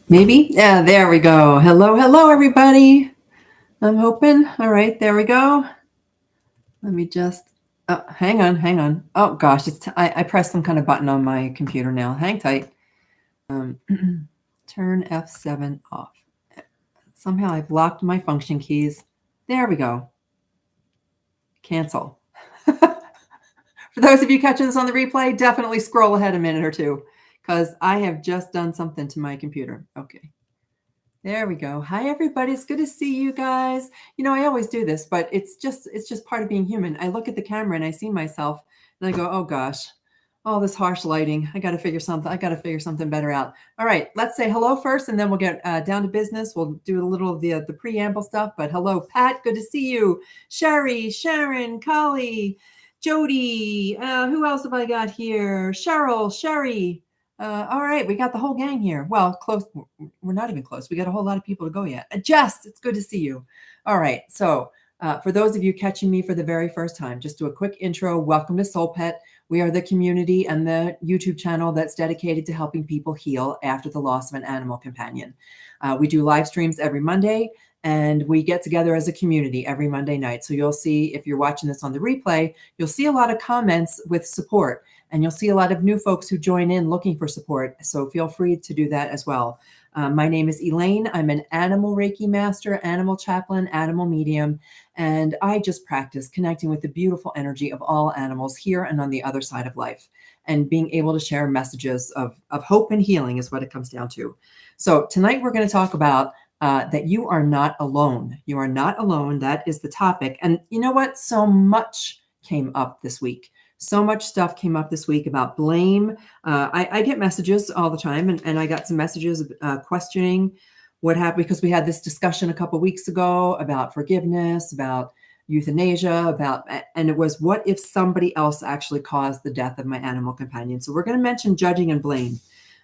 Maybe? Yeah, there we go. Hello, everybody. I'm hoping. All right, there we go. Let me just, hang on. Oh gosh, I pressed some kind of button on my computer now. Hang tight. Um, turn F7 off. Somehow I've locked my function keys. There we go. Cancel. For those of you catching this on the replay, definitely scroll ahead a minute or two because I have just done something to my computer. Okay. There we go. Hi, everybody. It's good to see you guys. I always do this, but it's just part of being human. I look at the camera and I see myself and I go, oh gosh, all this harsh lighting. I got to figure something better out. All right, let's say hello first, and then we'll get down to business. We'll do a little of the preamble stuff. But hello, Pat. Good to see you. Sherry, Sharon, Collie, Jody. Who else have I got here? Cheryl, Sherry. All right, we got the whole gang here. Well, close. We're not even close. We got a whole lot of people to go yet. Jess, it's good to see you. All right, so for those of you catching me for the very first time, just do a quick intro. Welcome to SoulPet. We are the community and the YouTube channel that's dedicated to helping people heal after the loss of an animal companion. We do live streams every Monday, and we get together as a community every Monday night. So you'll see, if you're watching this on the replay, you'll see a lot of comments with support. And you'll see a lot of new folks who join in looking for support. So feel free to do that as well. My name is Elaine. I'm an animal Reiki master, animal chaplain, animal medium, and I just practice connecting with the beautiful energy of all animals here and on the other side of life, and being able to share messages of hope and healing is what it comes down to. So tonight we're going to talk about that you are not alone. You are not alone. That is the topic. And you know what? So much came up this week. So much stuff came up this week about blame. I get messages all the time, and I got some messages questioning what happened, because we had this discussion a couple weeks ago about forgiveness, about euthanasia, and it was, what if somebody else actually caused the death of my animal companion? So we're going to mention judging and blame,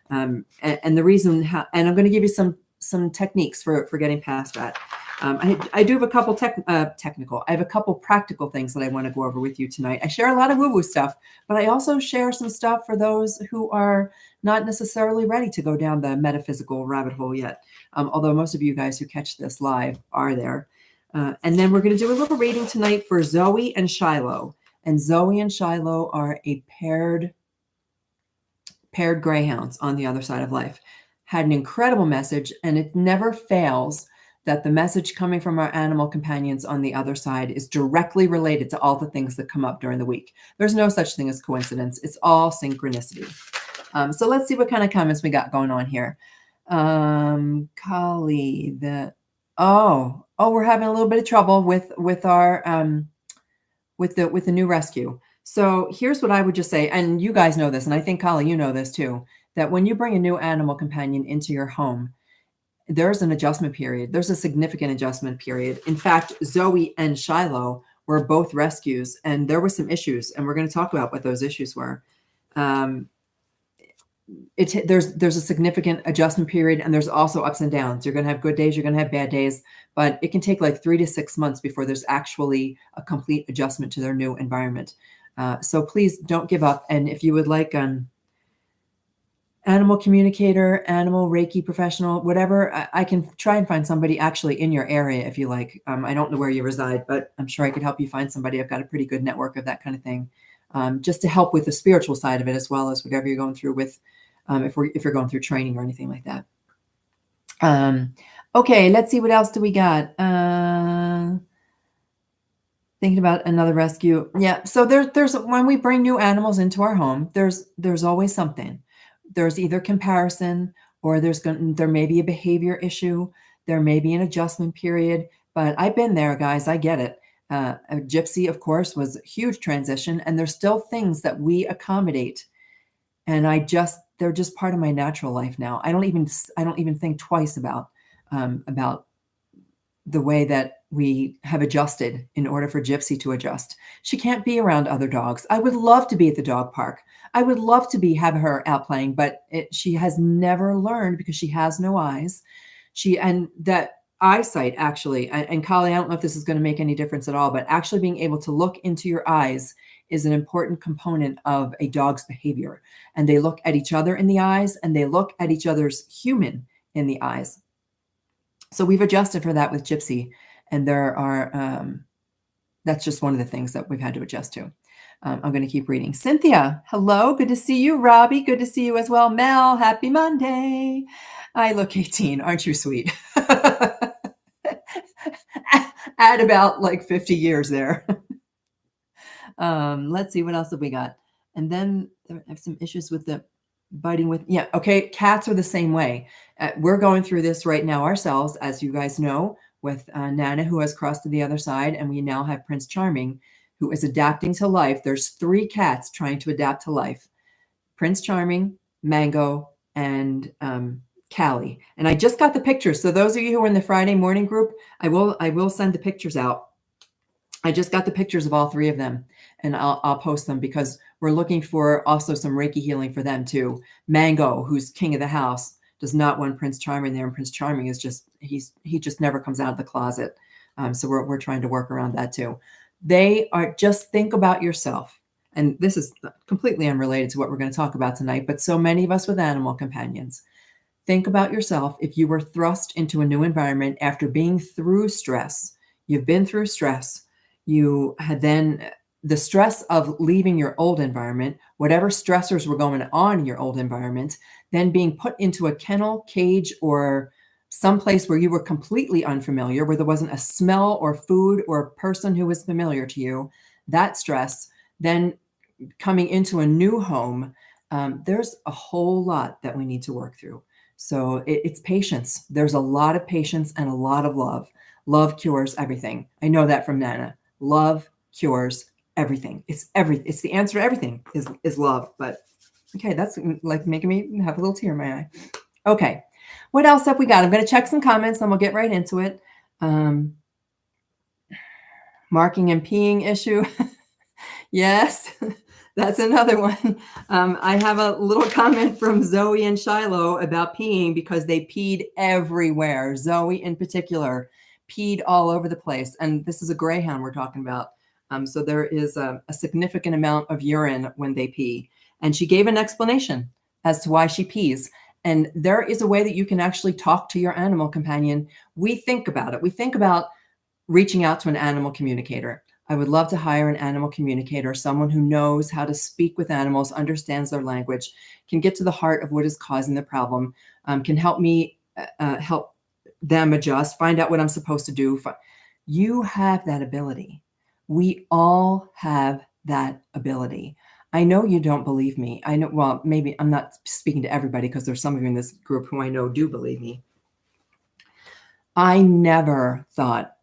and the reason how, and I'm going to give you some techniques for getting past that. I do have a couple technical. I have a couple practical things that I want to go over with you tonight. I share a lot of woo-woo stuff, but I also share some stuff for those who are not necessarily ready to go down the metaphysical rabbit hole yet. Although most of you guys who catch this live are there. And then we're going to do a little reading tonight for Zoe and Shiloh. And Zoe and Shiloh are a paired greyhounds on the other side of life. Had an incredible message, and it never fails that the message coming from our animal companions on the other side is directly related to all the things that come up during the week. There's no such thing as coincidence. It's all synchronicity. So let's see what kind of comments we got going on here. Collie, we're having a little bit of trouble with our with the new rescue. So here's what I would just say, and you guys know this, and I think, Collie, you know this too, that when you bring a new animal companion into your home, there's an adjustment period. There's a significant adjustment period. In fact, Zoe and Shiloh were both rescues, and there were some issues, and we're going to talk about what those issues were. There's a significant adjustment period, and there's also ups and downs. You're going to have good days, you're going to have bad days, but it can take like 3 to 6 months before there's actually a complete adjustment to their new environment. So please don't give up. And if you would like animal communicator, animal Reiki professional, whatever, I can try and find somebody actually in your area if you like. I don't know where you reside, but I'm sure I could help you find somebody. I've got a pretty good network of that kind of thing, just to help with the spiritual side of it, as well as whatever you're going through with, if you're going through training or anything like that. Okay, let's see, what else do we got? Thinking about another rescue. Yeah, so there's when we bring new animals into our home, there's always something. There's either comparison, or there may be a behavior issue. There may be an adjustment period, but I've been there, guys. I get it. A Gypsy, of course, was a huge transition, and there's still things that we accommodate. And they're just part of my natural life now. I don't even think twice about the way that we have adjusted in order for Gypsy to adjust. She can't be around other dogs. I would love to be at the dog park. I would love to have her out playing, but she has never learned because she has no eyes. And that eyesight actually, and Collie, I don't know if this is going to make any difference at all, but actually being able to look into your eyes is an important component of a dog's behavior. And they look at each other in the eyes, and they look at each other's human in the eyes. So we've adjusted for that with Gypsy, and there are that's just one of the things that we've had to adjust to. I'm going to keep reading. Cynthia, hello. Good to see you. Robbie, good to see you as well. Mel, happy Monday. I look 18. Aren't you sweet? Add about like 50 years there. Let's see, what else have we got? And then I have some issues with the biting with, yeah, okay, cats are the same way. We're going through this right now ourselves, as you guys know, with Nana, who has crossed to the other side, and we now have Prince Charming, who is adapting to life. There's 3 cats trying to adapt to life: Prince Charming, Mango, and Callie. And I just got the pictures. So those of you who are in the Friday morning group, I will send the pictures out. I just got the pictures of all 3 of them, and I'll post them because we're looking for also some Reiki healing for them too. Mango, who's king of the house, does not want Prince Charming there, and Prince Charming is just he just never comes out of the closet. So we're trying to work around that too. They are, just think about yourself, and this is completely unrelated to what we're going to talk about tonight, but so many of us with animal companions. Think about yourself if you were thrust into a new environment after being through stress. You've been through stress. You had then the stress of leaving your old environment, whatever stressors were going on in your old environment, then being put into a kennel, cage, or someplace where you were completely unfamiliar, where there wasn't a smell or food or person who was familiar to you. That stress, then coming into a new home, there's a whole lot that we need to work through. So it's patience. There's a lot of patience and a lot of love. Love cures everything. I know that from Nana. Love cures everything. It's the answer to everything is love. But okay, that's like making me have a little tear in my eye. Okay, what else have we got? I'm going to check some comments and we'll get right into it. Marking and peeing issue. Yes, that's another one. I have a little comment from Zoe and Shiloh about peeing because they peed everywhere. Zoe in particular peed all over the place. And this is a greyhound we're talking about. So there is a significant amount of urine when they pee. And she gave an explanation as to why she pees. And there is a way that you can actually talk to your animal companion. We think about it. We think about reaching out to an animal communicator. I would love to hire an animal communicator, someone who knows how to speak with animals, understands their language, can get to the heart of what is causing the problem, can help me help them adjust, find out what I'm supposed to do. You have that ability. We all have that ability. I know you don't believe me. I know, well, maybe I'm not speaking to everybody because there's some of you in this group who I know do believe me. I never thought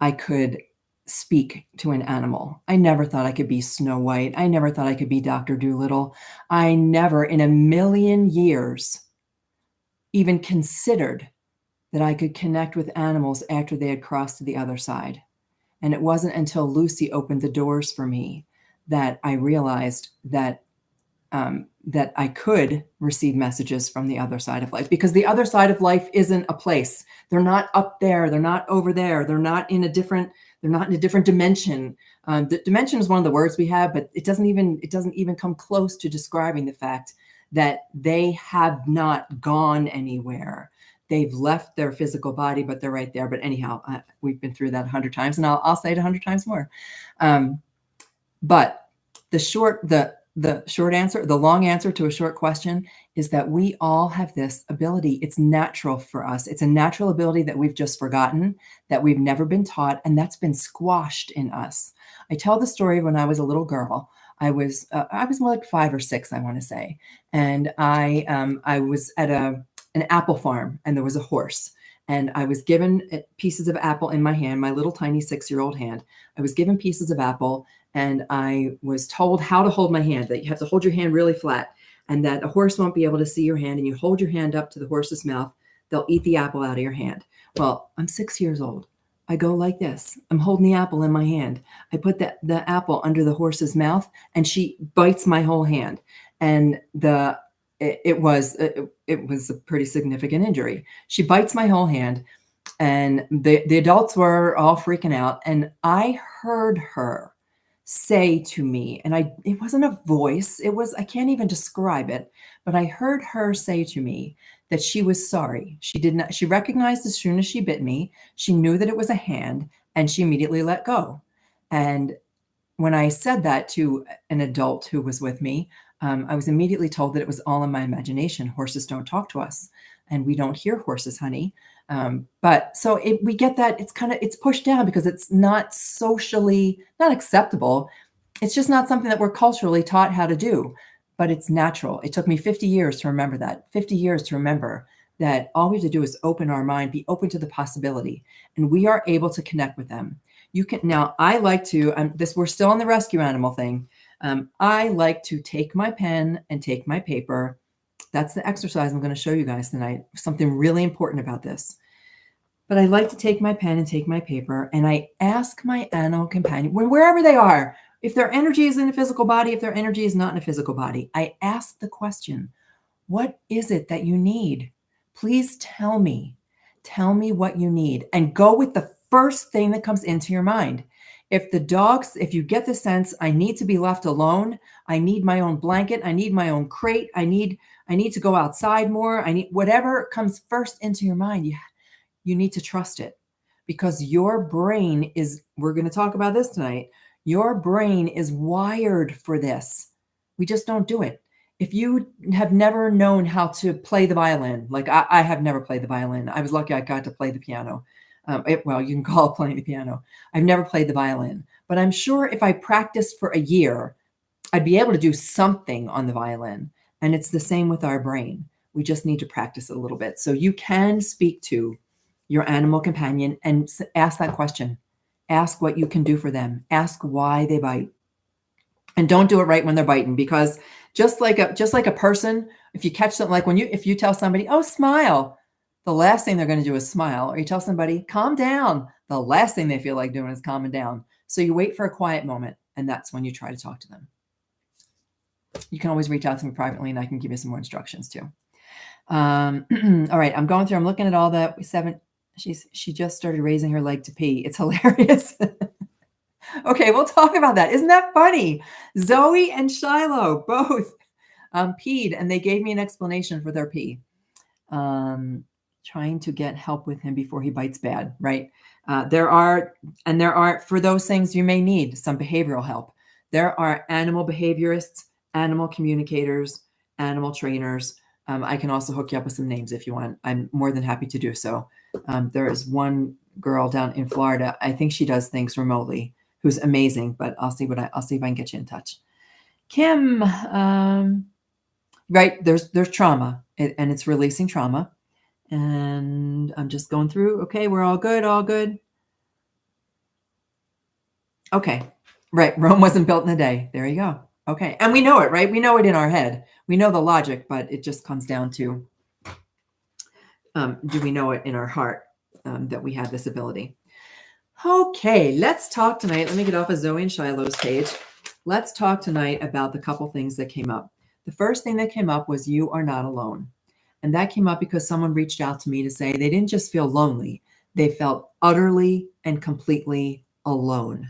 I could speak to an animal. I never thought I could be Snow White. I never thought I could be Dr. Dolittle. I never in a million years even considered that I could connect with animals after they had crossed to the other side. And it wasn't until Lucy opened the doors for me that I realized that that I could receive messages from the other side of life, because the other side of life isn't a place. They're not up there. They're not over there. They're not in a different dimension. The dimension is one of the words we have, but it doesn't even come close to describing the fact that they have not gone anywhere. They've left their physical body, but they're right there. But anyhow, we've been through that 100 times, and I'll say it 100 times more. But the short answer, the long answer to a short question is that we all have this ability. It's natural for us. It's a natural ability that we've just forgotten, that we've never been taught, and that's been squashed in us. I tell the story of when I was a little girl. I was more like 5 or 6, I want to say, and I was at an apple farm, and there was a horse, and I was given pieces of apple in my hand, my little tiny 6-year-old hand. I was given pieces of apple, and I was told how to hold my hand, that you have to hold your hand really flat, and that a horse won't be able to see your hand, and you hold your hand up to the horse's mouth. They'll eat the apple out of your hand. Well, I'm 6 years old. I go like this. I'm holding the apple in my hand. I put the apple under the horse's mouth, and she bites my whole hand. And it was a pretty significant injury. She bites my whole hand, and the adults were all freaking out. And I heard her say to me, and it wasn't a voice. I can't even describe it, but I heard her say to me that she was sorry. She recognized as soon as she bit me, she knew that it was a hand, and she immediately let go. And when I said that to an adult who was with me, I was immediately told that it was all in my imagination. Horses don't talk to us, and we don't hear horses, honey. But so we get that it's pushed down because it's not socially not acceptable. It's just not something that we're culturally taught how to do, but it's natural. It took me 50 years to remember that, 50 years to remember that all we have to do is open our mind, be open to the possibility, and we are able to connect with them. You can now. I like to. We're still on the rescue animal thing. I like to take my pen and take my paper. That's the exercise I'm going to show you guys tonight. Something really important about this. But I like to take my pen and take my paper, and I ask my animal companion, wherever they are, if their energy is in a physical body, if their energy is not in a physical body, I ask the question, what is it that you need? Please tell me. Tell me what you need, and go with the first thing that comes into your mind. If you get the sense, I need to be left alone, I need my own blanket, I need my own crate, I need to go outside more, I need whatever comes first into your mind, you need to trust it, because your brain is, we're going to talk about this tonight, your brain is wired for this. We just don't do it. If you have never known how to play the violin, like I have never played the violin. I was lucky I got to play the piano. Well, you can call it playing the piano. I've never played the violin, but I'm sure if I practiced for a year, I'd be able to do something on the violin. And it's the same with our brain. We just need to practice it a little bit. So you can speak to your animal companion and ask that question. Ask what you can do for them. Ask why they bite. And don't do it right when they're biting, because just like a person, if you catch something, like if you tell somebody, oh, smile, the last thing they're going to do is smile. Or you tell somebody, calm down, the last thing they feel like doing is calming down. So you wait for a quiet moment, and that's when you try to talk to them. You can always reach out to me privately, and I can give you some more instructions too. All right, I'm going through, I'm looking at all that. She just started raising her leg to pee. It's hilarious. Okay, we'll talk about that. Isn't that funny? Zoe and Shiloh both peed, and they gave me an explanation for their pee. Trying to get help with him before he bites bad, right? There are, for those things you may need some behavioral help. There are animal behaviorists, animal communicators, animal trainers. I can also hook you up with some names if you want. I'm more than happy to do so. There is one girl down in Florida. I think she does things remotely, who's amazing, but I'll see if I can get you in touch. Kim, right, there's trauma, and it's releasing trauma. And I'm just going through. Okay, we're all good, all good. Okay, right, Rome wasn't built in a day. There you go. Okay, and we know it, right? We know it in our head. We know the logic, but it just comes down to, do we know it in our heart, that we have this ability? Okay, let's talk tonight. Let me get off of Zoe and Shiloh's page. Let's talk tonight about the couple things that came up. The first thing that came up was you are not alone. And that came up because someone reached out to me to say they didn't just feel lonely. They felt utterly and completely alone.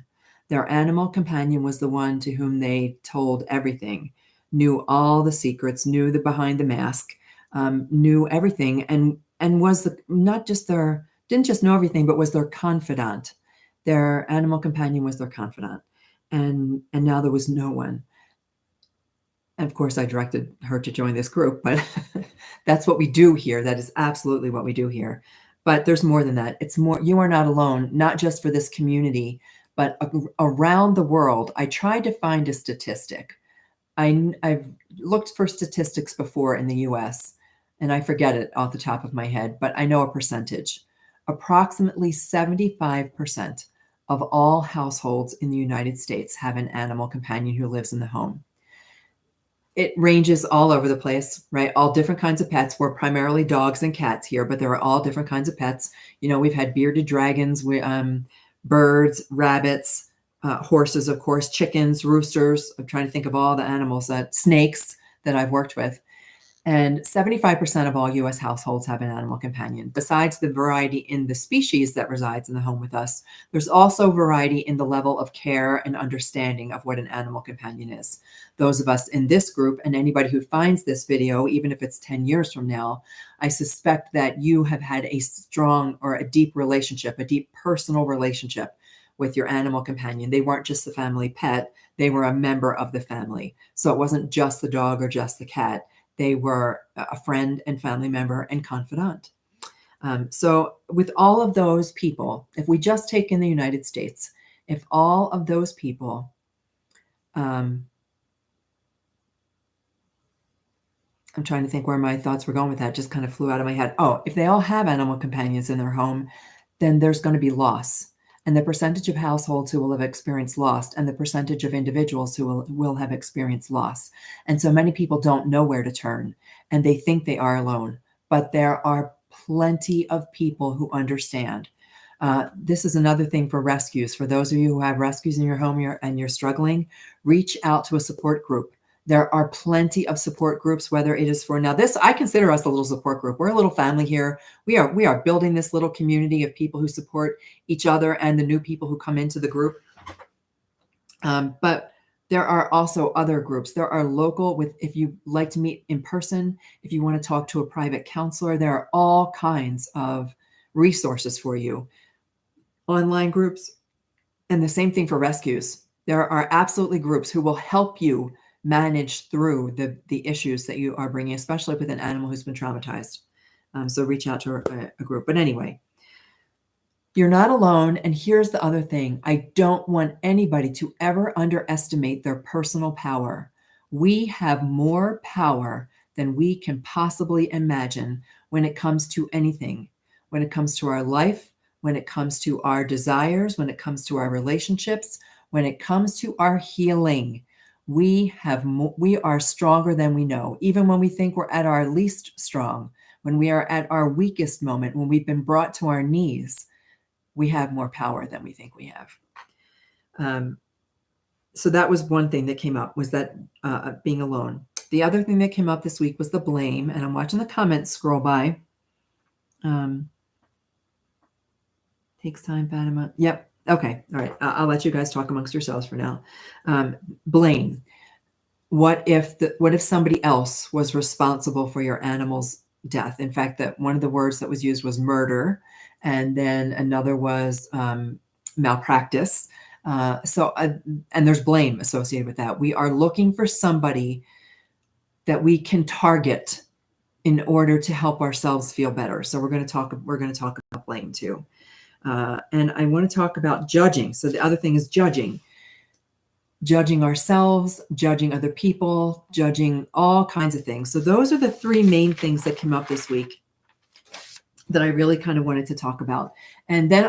Their animal companion was the one to whom they told everything, knew all the secrets, knew the behind the mask, knew everything, and was didn't just know everything, but was their confidant. Their animal companion was their confidant. And now there was no one. And of course, I directed her to join this group, but that's what we do here. That is absolutely what we do here. But there's more than that. It's more, you are not alone, not just for this community, but around the world. I tried to find a statistic. I've looked for statistics before in the US, and I forget it off the top of my head, but I know a percentage. Approximately 75% of all households in the United States have an animal companion who lives in the home. It ranges all over the place, right? All different kinds of pets. We're primarily dogs and cats here, but there are all different kinds of pets. You know, we've had bearded dragons, birds, rabbits, horses, of course, chickens, roosters. I'm trying to think of all the animals snakes that I've worked with. And 75% of all US households have an animal companion. Besides the variety in the species that resides in the home with us, there's also variety in the level of care and understanding of what an animal companion is. Those of us in this group and anybody who finds this video, even if it's 10 years from now, I suspect that you have had a strong or a deep relationship, a deep personal relationship with your animal companion. They weren't just the family pet, they were a member of the family. So it wasn't just the dog or just the cat. They were a friend and family member and confidant. So with all of those people, if we just take in the United States, if all of those people, I'm trying to think where my thoughts were going with that, just kind of flew out of my head. Oh, if they all have animal companions in their home, then there's going to be loss. And the percentage of households who will have experienced loss and the percentage of individuals who will have experienced loss. And so many people don't know where to turn and they think they are alone, but there are plenty of people who understand. This is another thing for rescues. For those of you who have rescues in your home and you're struggling, reach out to a support group. There are plenty of support groups, whether it is for now. This, I consider us a little support group. We're a little family here. We are building this little community of people who support each other and the new people who come into the group. But there are also other groups. There are local, if you like to meet in person, if you want to talk to a private counselor, there are all kinds of resources for you. Online groups, and the same thing for rescues. There are absolutely groups who will help you manage through the issues that you are bringing, especially with an animal who's been traumatized. So reach out to a group. But anyway, you're not alone. And here's the other thing. I don't want anybody to ever underestimate their personal power. We have more power than we can possibly imagine when it comes to anything, when it comes to our life, when it comes to our desires, when it comes to our relationships, when it comes to our healing. We are stronger than we know. Even when we think we're at our least strong, when we are at our weakest moment, when we've been brought to our knees, we have more power than we think we have. So that was one thing that came up, was that being alone. The other thing that came up this week was the blame, and I'm watching the comments scroll by. Takes time, bad amount. Yep. Okay. All right. I'll let you guys talk amongst yourselves for now. Blame. What if somebody else was responsible for your animal's death? In fact, that one of the words that was used was murder, and then another was malpractice. And there's blame associated with that. We are looking for somebody that we can target in order to help ourselves feel better. So we're going to talk about blame too. And I want to talk about judging. So the other thing is judging ourselves, judging other people, judging all kinds of things. So those are the three main things that came up this week that I really kind of wanted to talk about. And then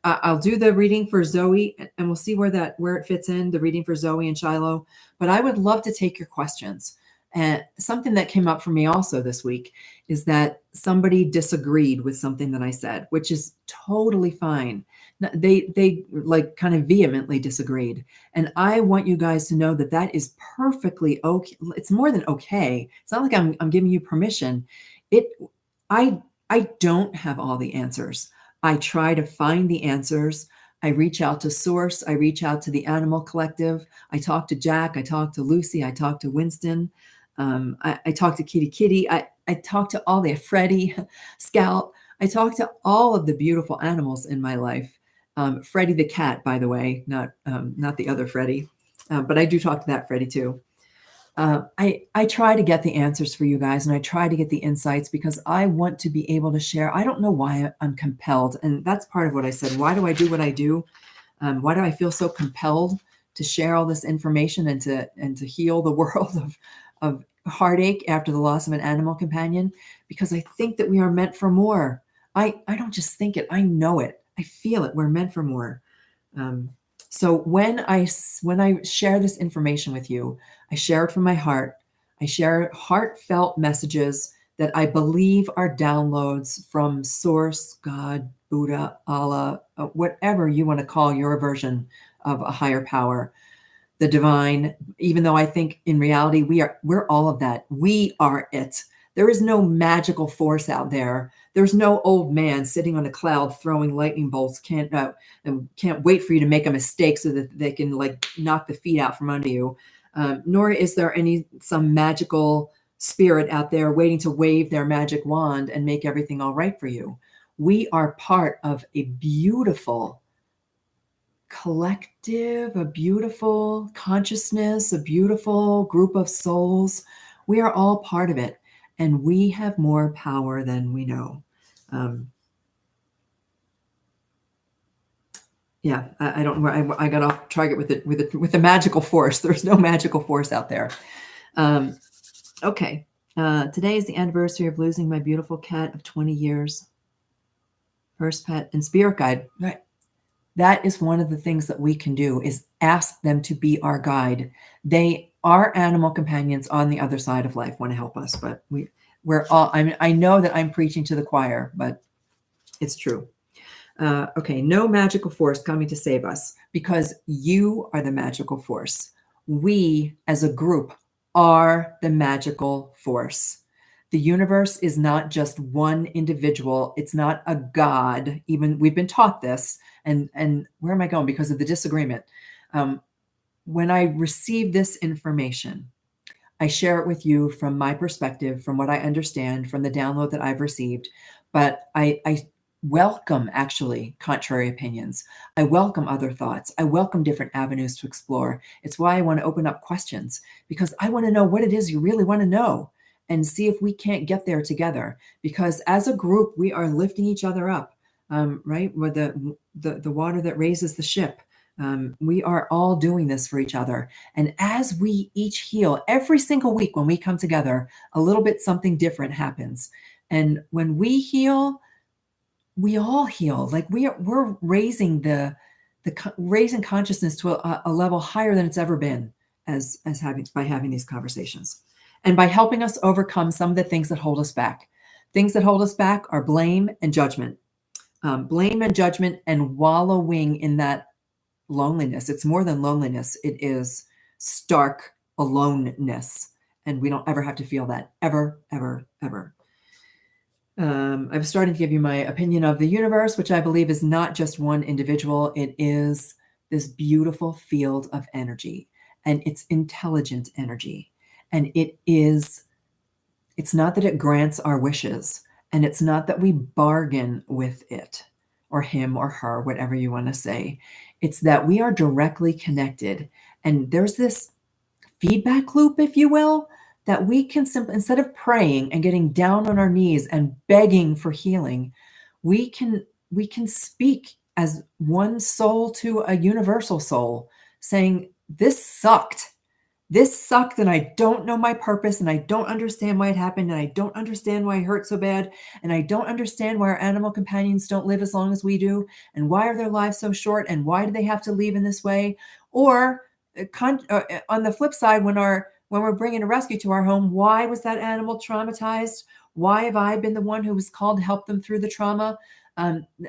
I'll do the reading for Zoe, and we'll see where it fits in, the reading for Zoe and Shiloh. But I would love to take your questions. And something that came up for me also this week is that somebody disagreed with something that I said, which is totally fine. They like kind of vehemently disagreed. And I want you guys to know that that is perfectly okay. It's more than okay. It's not like I'm giving you permission. I don't have all the answers. I try to find the answers. I reach out to Source. I reach out to the Animal Collective. I talk to Jack. I talk to Lucy. I talk to Winston. I talk to Kitty. I talk to all the Freddie, Scout. I talk to all of the beautiful animals in my life. Freddie the cat, by the way, not the other Freddie, but I do talk to that Freddie too. I try to get the answers for you guys, and I try to get the insights because I want to be able to share. I don't know why I'm compelled, and that's part of what I said. Why do I do what I do? Why do I feel so compelled to share all this information and to heal the world of heartache after the loss of an animal companion? Because I think that we are meant for more. I don't just think it, I know it. I feel it. We're meant for more. So when I share this information with you, I share it from my heart. I share heartfelt messages that I believe are downloads from Source, God, Buddha, Allah, whatever you want to call your version of a higher power, the divine. Even though I think in reality we're all of that. We are it. There is no magical force out there. There's no old man sitting on a cloud throwing lightning bolts, can't wait for you to make a mistake so that they can like knock the feet out from under you. Nor is there some magical spirit out there waiting to wave their magic wand and make everything all right for you. We are part of a beautiful collective, a beautiful consciousness, a beautiful group of souls. We are all part of it, and we have more power than we know. Yeah, I don't. I got off target with the magical force. There's no magical force out there. Okay. Today is the anniversary of losing my beautiful cat of 20 years. First pet and spirit guide. Right. That is one of the things that we can do, is ask them to be our guide. They are animal companions on the other side of life, want to help us, but we're all, I know that I'm preaching to the choir, but it's true. Okay, no magical force coming to save us, because you are the magical force. We as a group are the magical force. The universe is not just one individual. It's not a God. Even we've been taught this. And where am I going? Because of the disagreement. When I receive this information, I share it with you from my perspective, from what I understand, from the download that I've received. But I welcome actually contrary opinions. I welcome other thoughts. I welcome different avenues to explore. It's why I want to open up questions, because I want to know what it is you really want to know and see if we can't get there together. Because as a group, we are lifting each other up, right? With the water that raises the ship. We are all doing this for each other. And as we each heal, every single week when we come together, a little bit something different happens. And when we heal, we all heal. Like we're raising raising consciousness to a level higher than it's ever been by having these conversations, and by helping us overcome some of the things that hold us back. Things that hold us back are blame and judgment. Blame and judgment and wallowing in that loneliness. It's more than loneliness. It is stark aloneness. And we don't ever have to feel that. Ever, ever, ever. I'm starting to give you my opinion of the universe, which I believe is not just one individual. It is this beautiful field of energy, and it's intelligent energy. And it's not that it grants our wishes, and it's not that we bargain with it or him or her, whatever you want to say. It's that we are directly connected. And there's this feedback loop, if you will, that we can simply, instead of praying and getting down on our knees and begging for healing, we can speak as one soul to a universal soul, saying, this sucked. This sucked, and I don't know my purpose, and I don't understand why it happened, and I don't understand why it hurt so bad, and I don't understand why our animal companions don't live as long as we do, and why are their lives so short, and why do they have to leave in this way? Or on the flip side, when we're bringing a rescue to our home, why was that animal traumatized? Why have I been the one who was called to help them through the trauma?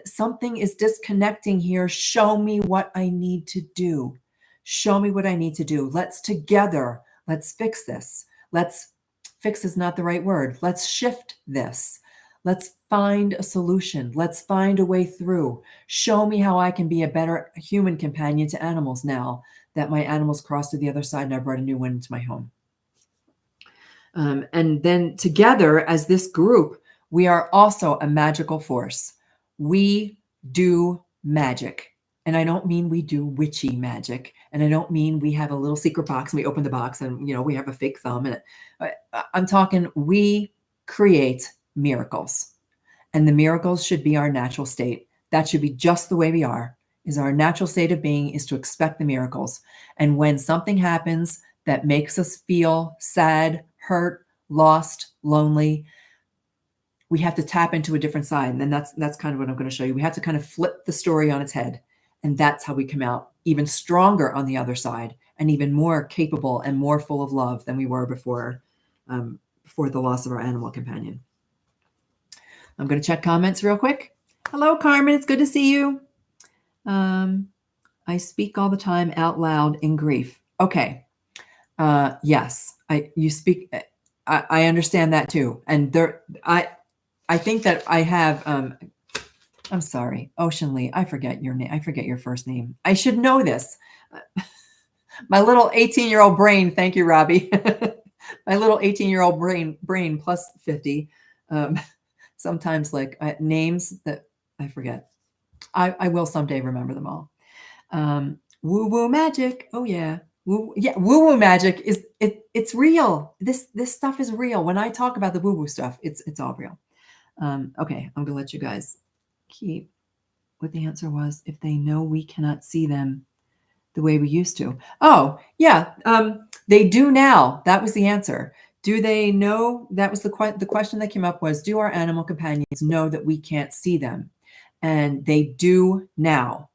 Something is disconnecting here. Show me what I need to do. Show me what I need to do. Let's fix this. Fix is not the right word. Let's shift this. Let's find a solution. Let's find a way through. Show me how I can be a better human companion to animals now that my animals crossed to the other side and I brought a new one into my home. And then together as this group, we are also a magical force. We do magic. And I don't mean we do witchy magic. And I don't mean we have a little secret box and we open the box and, we have a fake thumb. And I'm talking, we create miracles. And the miracles should be our natural state. That should be just the way we are. Is our natural state of being is to expect the miracles. And when something happens that makes us feel sad, hurt, lost, lonely, we have to tap into a different side. And then that's kind of what I'm going to show you. We have to kind of flip the story on its head. And that's how we come out even stronger on the other side and even more capable and more full of love than we were before the loss of our animal companion. I'm going to check comments real quick. Hello, Carmen. It's good to see you. I speak all the time out loud in grief. Okay. Yes, you speak. I understand that too. And I think that I have, I'm sorry, Ocean Lee. I forget your name. I forget your first name. I should know this. My little 18-year-old brain. Thank you, Robbie. My little 18-year-old brain plus 50. Sometimes like names that I forget. I will someday remember them all. Woo woo magic. Oh yeah. Woo woo magic is it's real. This stuff is real. When I talk about the woo woo stuff, it's all real. Okay, I'm gonna let you guys keep what the answer was. If they know we cannot see them the way we used to. Oh, yeah. They do now. That was the answer. Do they know? That was the question that came up was, do our animal companions know that we can't see them? And they do now.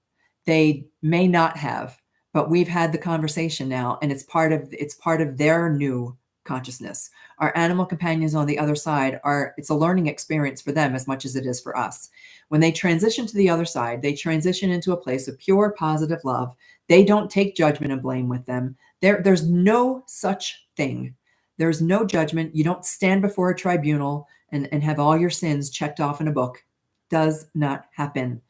They may not have, but we've had the conversation now, and it's part of their new consciousness. Our animal companions on the other side it's a learning experience for them as much as it is for us. When they transition to the other side, they transition into a place of pure positive love. They don't take judgment and blame with them. There's no such thing. There's no judgment. You don't stand before a tribunal and have all your sins checked off in a book. Does not happen.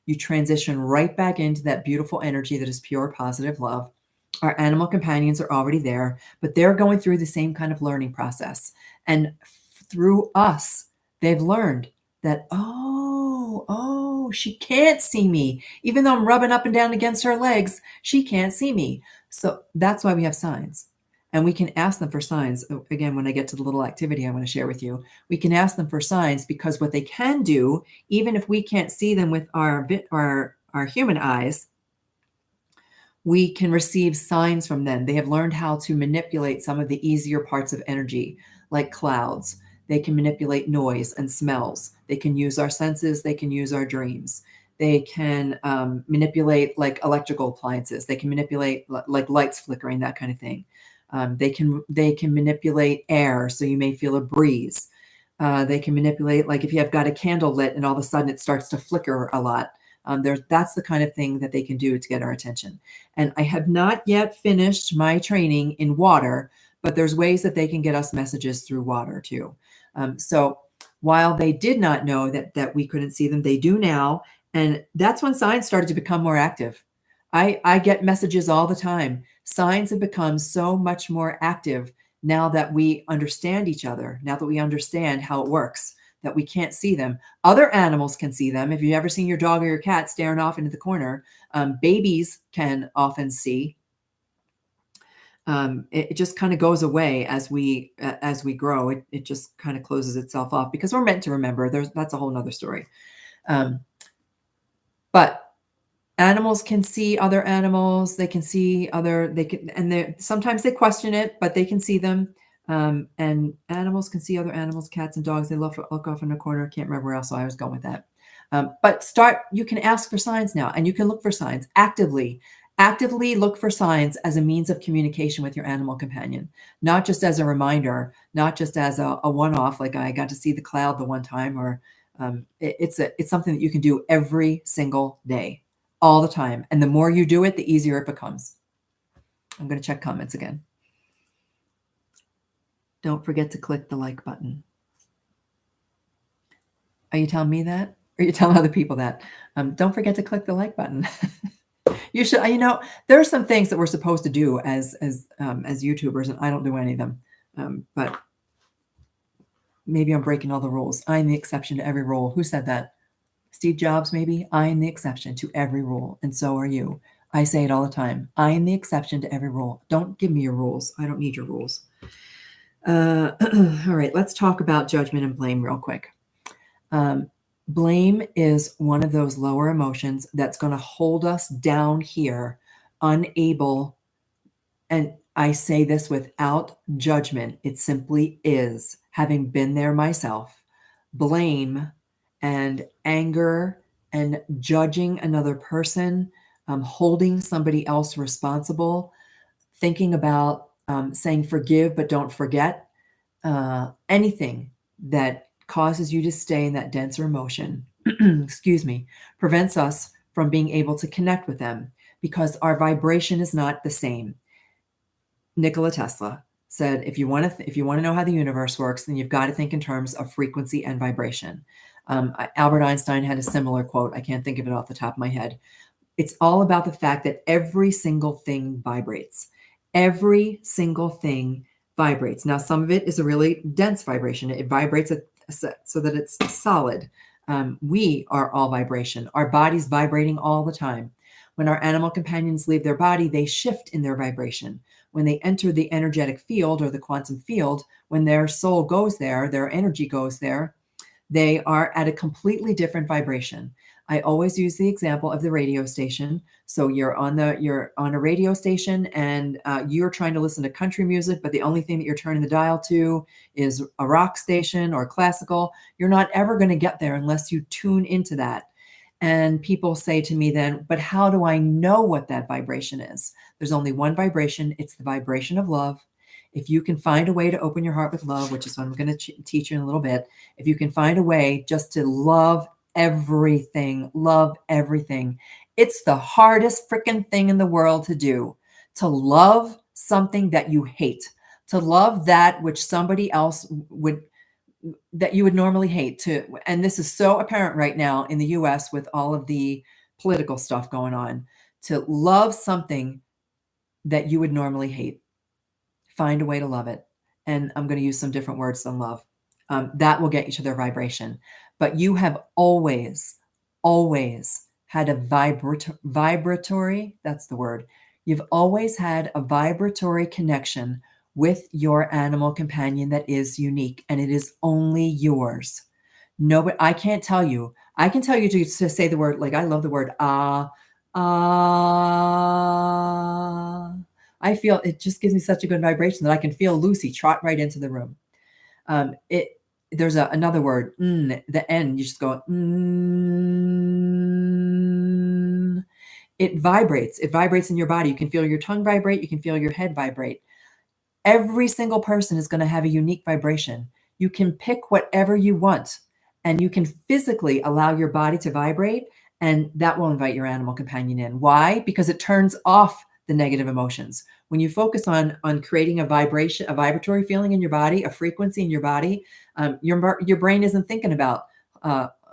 You transition right back into that beautiful energy that is pure positive love. Our animal companions are already there, but they're going through the same kind of learning process. And through us, they've learned that, oh, she can't see me. Even though I'm rubbing up and down against her legs, she can't see me. So that's why we have signs. And we can ask them for signs. Again, when I get to the little activity I want to share with you, we can ask them for signs, because what they can do, even if we can't see them with our human eyes, we can receive signs from them. They have learned how to manipulate some of the easier parts of energy, like clouds. They can manipulate noise and smells. They can use our senses. They can use our dreams. They can manipulate like electrical appliances. They can manipulate like lights flickering, that kind of thing. They can manipulate air, so you may feel a breeze. They can manipulate, like if you have got a candle lit and all of a sudden it starts to flicker a lot. That's the kind of thing that they can do to get our attention. And I have not yet finished my training in water, but there's ways that they can get us messages through water too. So while they did not know that we couldn't see them, they do now. And that's when signs started to become more active. I get messages all the time. Signs have become so much more active now that we understand each other, now that we understand how it works, that we can't see them. Other animals can see them. If you've ever seen your dog or your cat staring off into the corner, babies can often see. It just kind of goes away as we grow. It just kind of closes itself off because we're meant to remember. That's a whole nother story. But animals can see other animals. They can see sometimes they question it, but they can see them. And animals can see other animals, cats and dogs. They look off in the corner. Can't remember where else I was going with that. But you can ask for signs now, and you can look for signs actively look for signs as a means of communication with your animal companion, not just as a reminder, not just as a one-off, like I got to see the cloud the one time, or it's something that you can do every single day, all the time. And the more you do it, the easier it becomes. I'm going to check comments again. Don't forget to click the like button. Are you telling me that? Or are you telling other people that? Don't forget to click the like button. You should, there are some things that we're supposed to do as YouTubers, and I don't do any of them. But maybe I'm breaking all the rules. I'm the exception to every rule. Who said that? Steve Jobs, maybe? I am the exception to every rule, and so are you. I say it all the time. I am the exception to every rule. Don't give me your rules. I don't need your rules. All right, let's talk about judgment and blame real quick. Blame is one of those lower emotions that's going to hold us down here, unable, and I say this without judgment. It simply is, having been there myself. Blame and anger and judging another person, holding somebody else responsible, thinking about saying forgive but don't forget, anything that causes you to stay in that denser emotion, excuse me, prevents us from being able to connect with them because our vibration is not the same. Nikola Tesla said, if you want to know how the universe works, then you've got to think in terms of frequency and vibration. Albert Einstein had a similar quote. I can't think of it off the top of my head. It's all about the fact that every single thing vibrates. Every single thing vibrates. Now, some of it is a really dense vibration. It vibrates so that it's solid. We are all vibration. Our body's vibrating all the time. When our animal companions leave their body, they shift in their vibration. When they enter the energetic field or the quantum field, when their soul goes there, their energy goes there, they are at a completely different vibration. I always use the example of the radio station. So you're on a radio station and you're trying to listen to country music, but the only thing that you're turning the dial to is a rock station or classical. You're not ever going to get there unless you tune into that. And people say to me then, but how do I know what that vibration is? There's only one vibration. It's the vibration of love. If you can find a way to open your heart with love, which is what I'm going to teach you in a little bit, if you can find a way just to love everything, it's the hardest freaking thing in the world to do, to love something that you hate, to love that which somebody else that you would normally hate. And this is so apparent right now in the US with all of the political stuff going on, to love something that you would normally hate. Find a way to love it. And I'm going to use some different words than love. That will get you to their vibration. But you have always had a vibratory, that's the word. You've always had a vibratory connection with your animal companion that is unique, and it is only yours. Nobody, I can't tell you. I can tell you to say the word, like I love the word I feel it just gives me such a good vibration that I can feel Lucy trot right into the room. There's another word, the N, you just go, It vibrates. It vibrates in your body. You can feel your tongue vibrate. You can feel your head vibrate. Every single person is going to have a unique vibration. You can pick whatever you want, and you can physically allow your body to vibrate, and that will invite your animal companion in. Why? Because it turns off the negative emotions. When you focus on creating a vibration, a vibratory feeling in your body, a frequency in your body, your brain isn't thinking about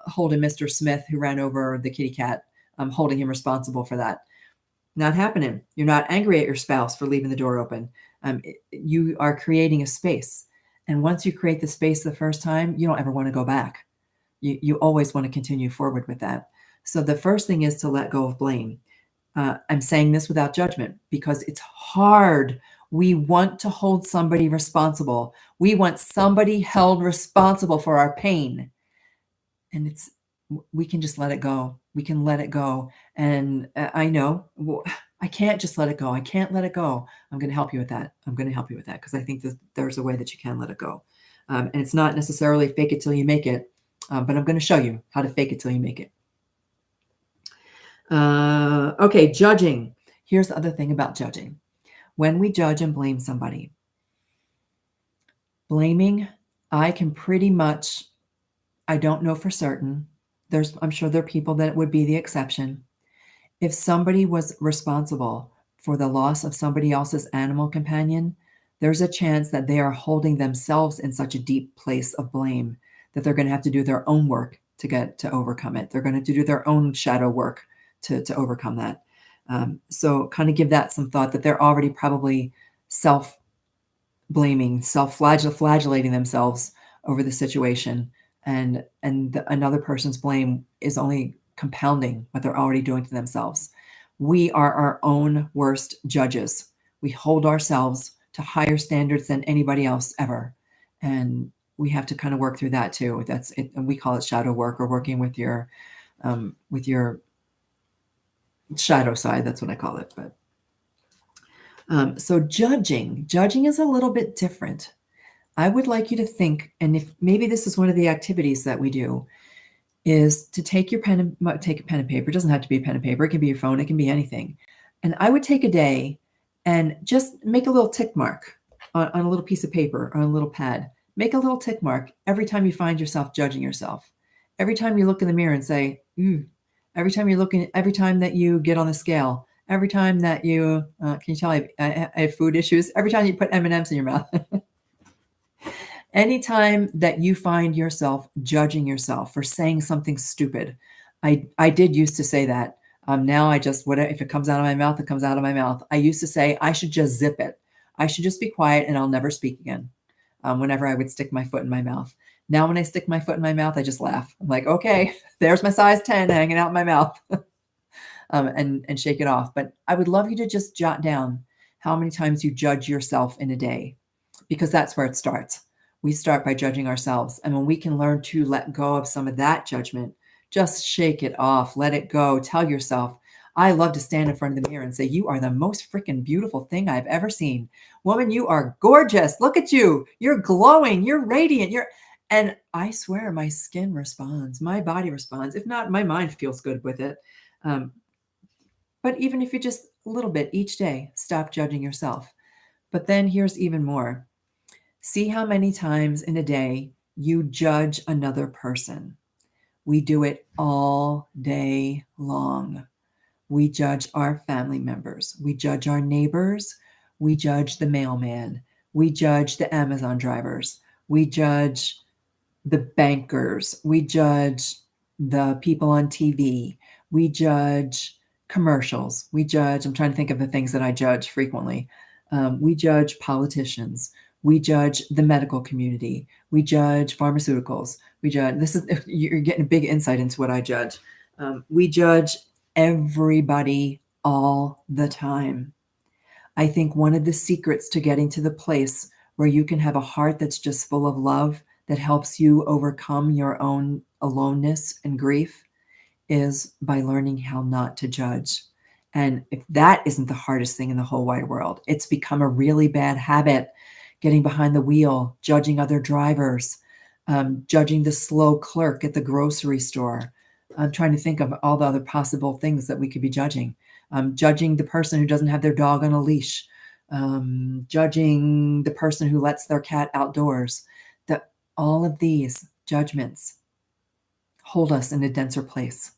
holding Mr. Smith who ran over the kitty cat, holding him responsible for that. Not happening. You're not angry at your spouse for leaving the door open. You are creating a space. And once you create the space the first time, you don't ever want to go back. You always want to continue forward with that. So the first thing is to let go of blame. I'm saying this without judgment because it's hard. We want to hold somebody responsible. We want somebody held responsible for our pain. And we can just let it go. We can let it go. And I know I can't just let it go. I can't let it go. I'm going to help you with that. Because I think that there's a way that you can let it go. And it's not necessarily fake it till you make it. But I'm going to show you how to fake it till you make it. Okay, judging. Here's the other thing about judging. When we judge and blame somebody, blaming, I can pretty much, I don't know for certain. I'm sure there are people that would be the exception. If somebody was responsible for the loss of somebody else's animal companion, there's a chance that they are holding themselves in such a deep place of blame that they're going to have to do their own work to overcome it. They're going to have to do their own shadow work to overcome that. So kind of give that some thought that they're already probably self-blaming, flagellating themselves over the situation. And another person's blame is only compounding what they're already doing to themselves. We are our own worst judges. We hold ourselves to higher standards than anybody else ever. And we have to kind of work through that too. That's it. And we call it shadow work, or working with your shadow side. That's what I call it. But so judging is a little bit different. I would like you to think, and if maybe this is one of the activities that we do, is to take a pen and paper. It doesn't have to be a pen and paper. It can be your phone. It can be anything. And I would take a day and just make a little tick mark on a little piece of paper or on a little pad. Make a little tick mark every time you find yourself judging yourself. Every time you look in the mirror and say, every time that you get on the scale Every time that you, can you tell I have food issues? Every time you put M&Ms in your mouth. Anytime that you find yourself judging yourself for saying something stupid, I did used to say that. Now I just, whatever, if it comes out of my mouth, it comes out of my mouth. I used to say, I should just zip it. I should just be quiet and I'll never speak again. Whenever I would stick my foot in my mouth. Now, when I stick my foot in my mouth, I just laugh. I'm like, okay, there's my size 10 hanging out in my mouth. And shake it off. But I would love you to just jot down how many times you judge yourself in a day, because that's where it starts. We start by judging ourselves. And when we can learn to let go of some of that judgment, just shake it off, let it go. Tell yourself, I love to stand in front of the mirror and say, you are the most freaking beautiful thing I've ever seen. Woman, you are gorgeous. Look at you. You're glowing. You're radiant. And I swear my skin responds. My body responds. If not, my mind feels good with it. But even if you just a little bit each day, stop judging yourself. But then here's even more. See how many times in a day you judge another person. We do it all day long. We judge our family members. We judge our neighbors. We judge the mailman. We judge the Amazon drivers. We judge the bankers. We judge the people on TV. We judge commercials. We judge, I'm trying to think of the things that I judge frequently. We judge politicians. We judge the medical community. We judge pharmaceuticals. We judge, you're getting a big insight into what I judge. We judge everybody all the time. I think one of the secrets to getting to the place where you can have a heart that's just full of love, that helps you overcome your own aloneness and grief, is by learning how not to judge. And if that isn't the hardest thing in the whole wide world, it's become a really bad habit. Getting behind the wheel, judging other drivers, judging the slow clerk at the grocery store. I'm trying to think of all the other possible things that we could be judging. Judging the person who doesn't have their dog on a leash. Judging the person who lets their cat outdoors. All of these judgments hold us in a denser place.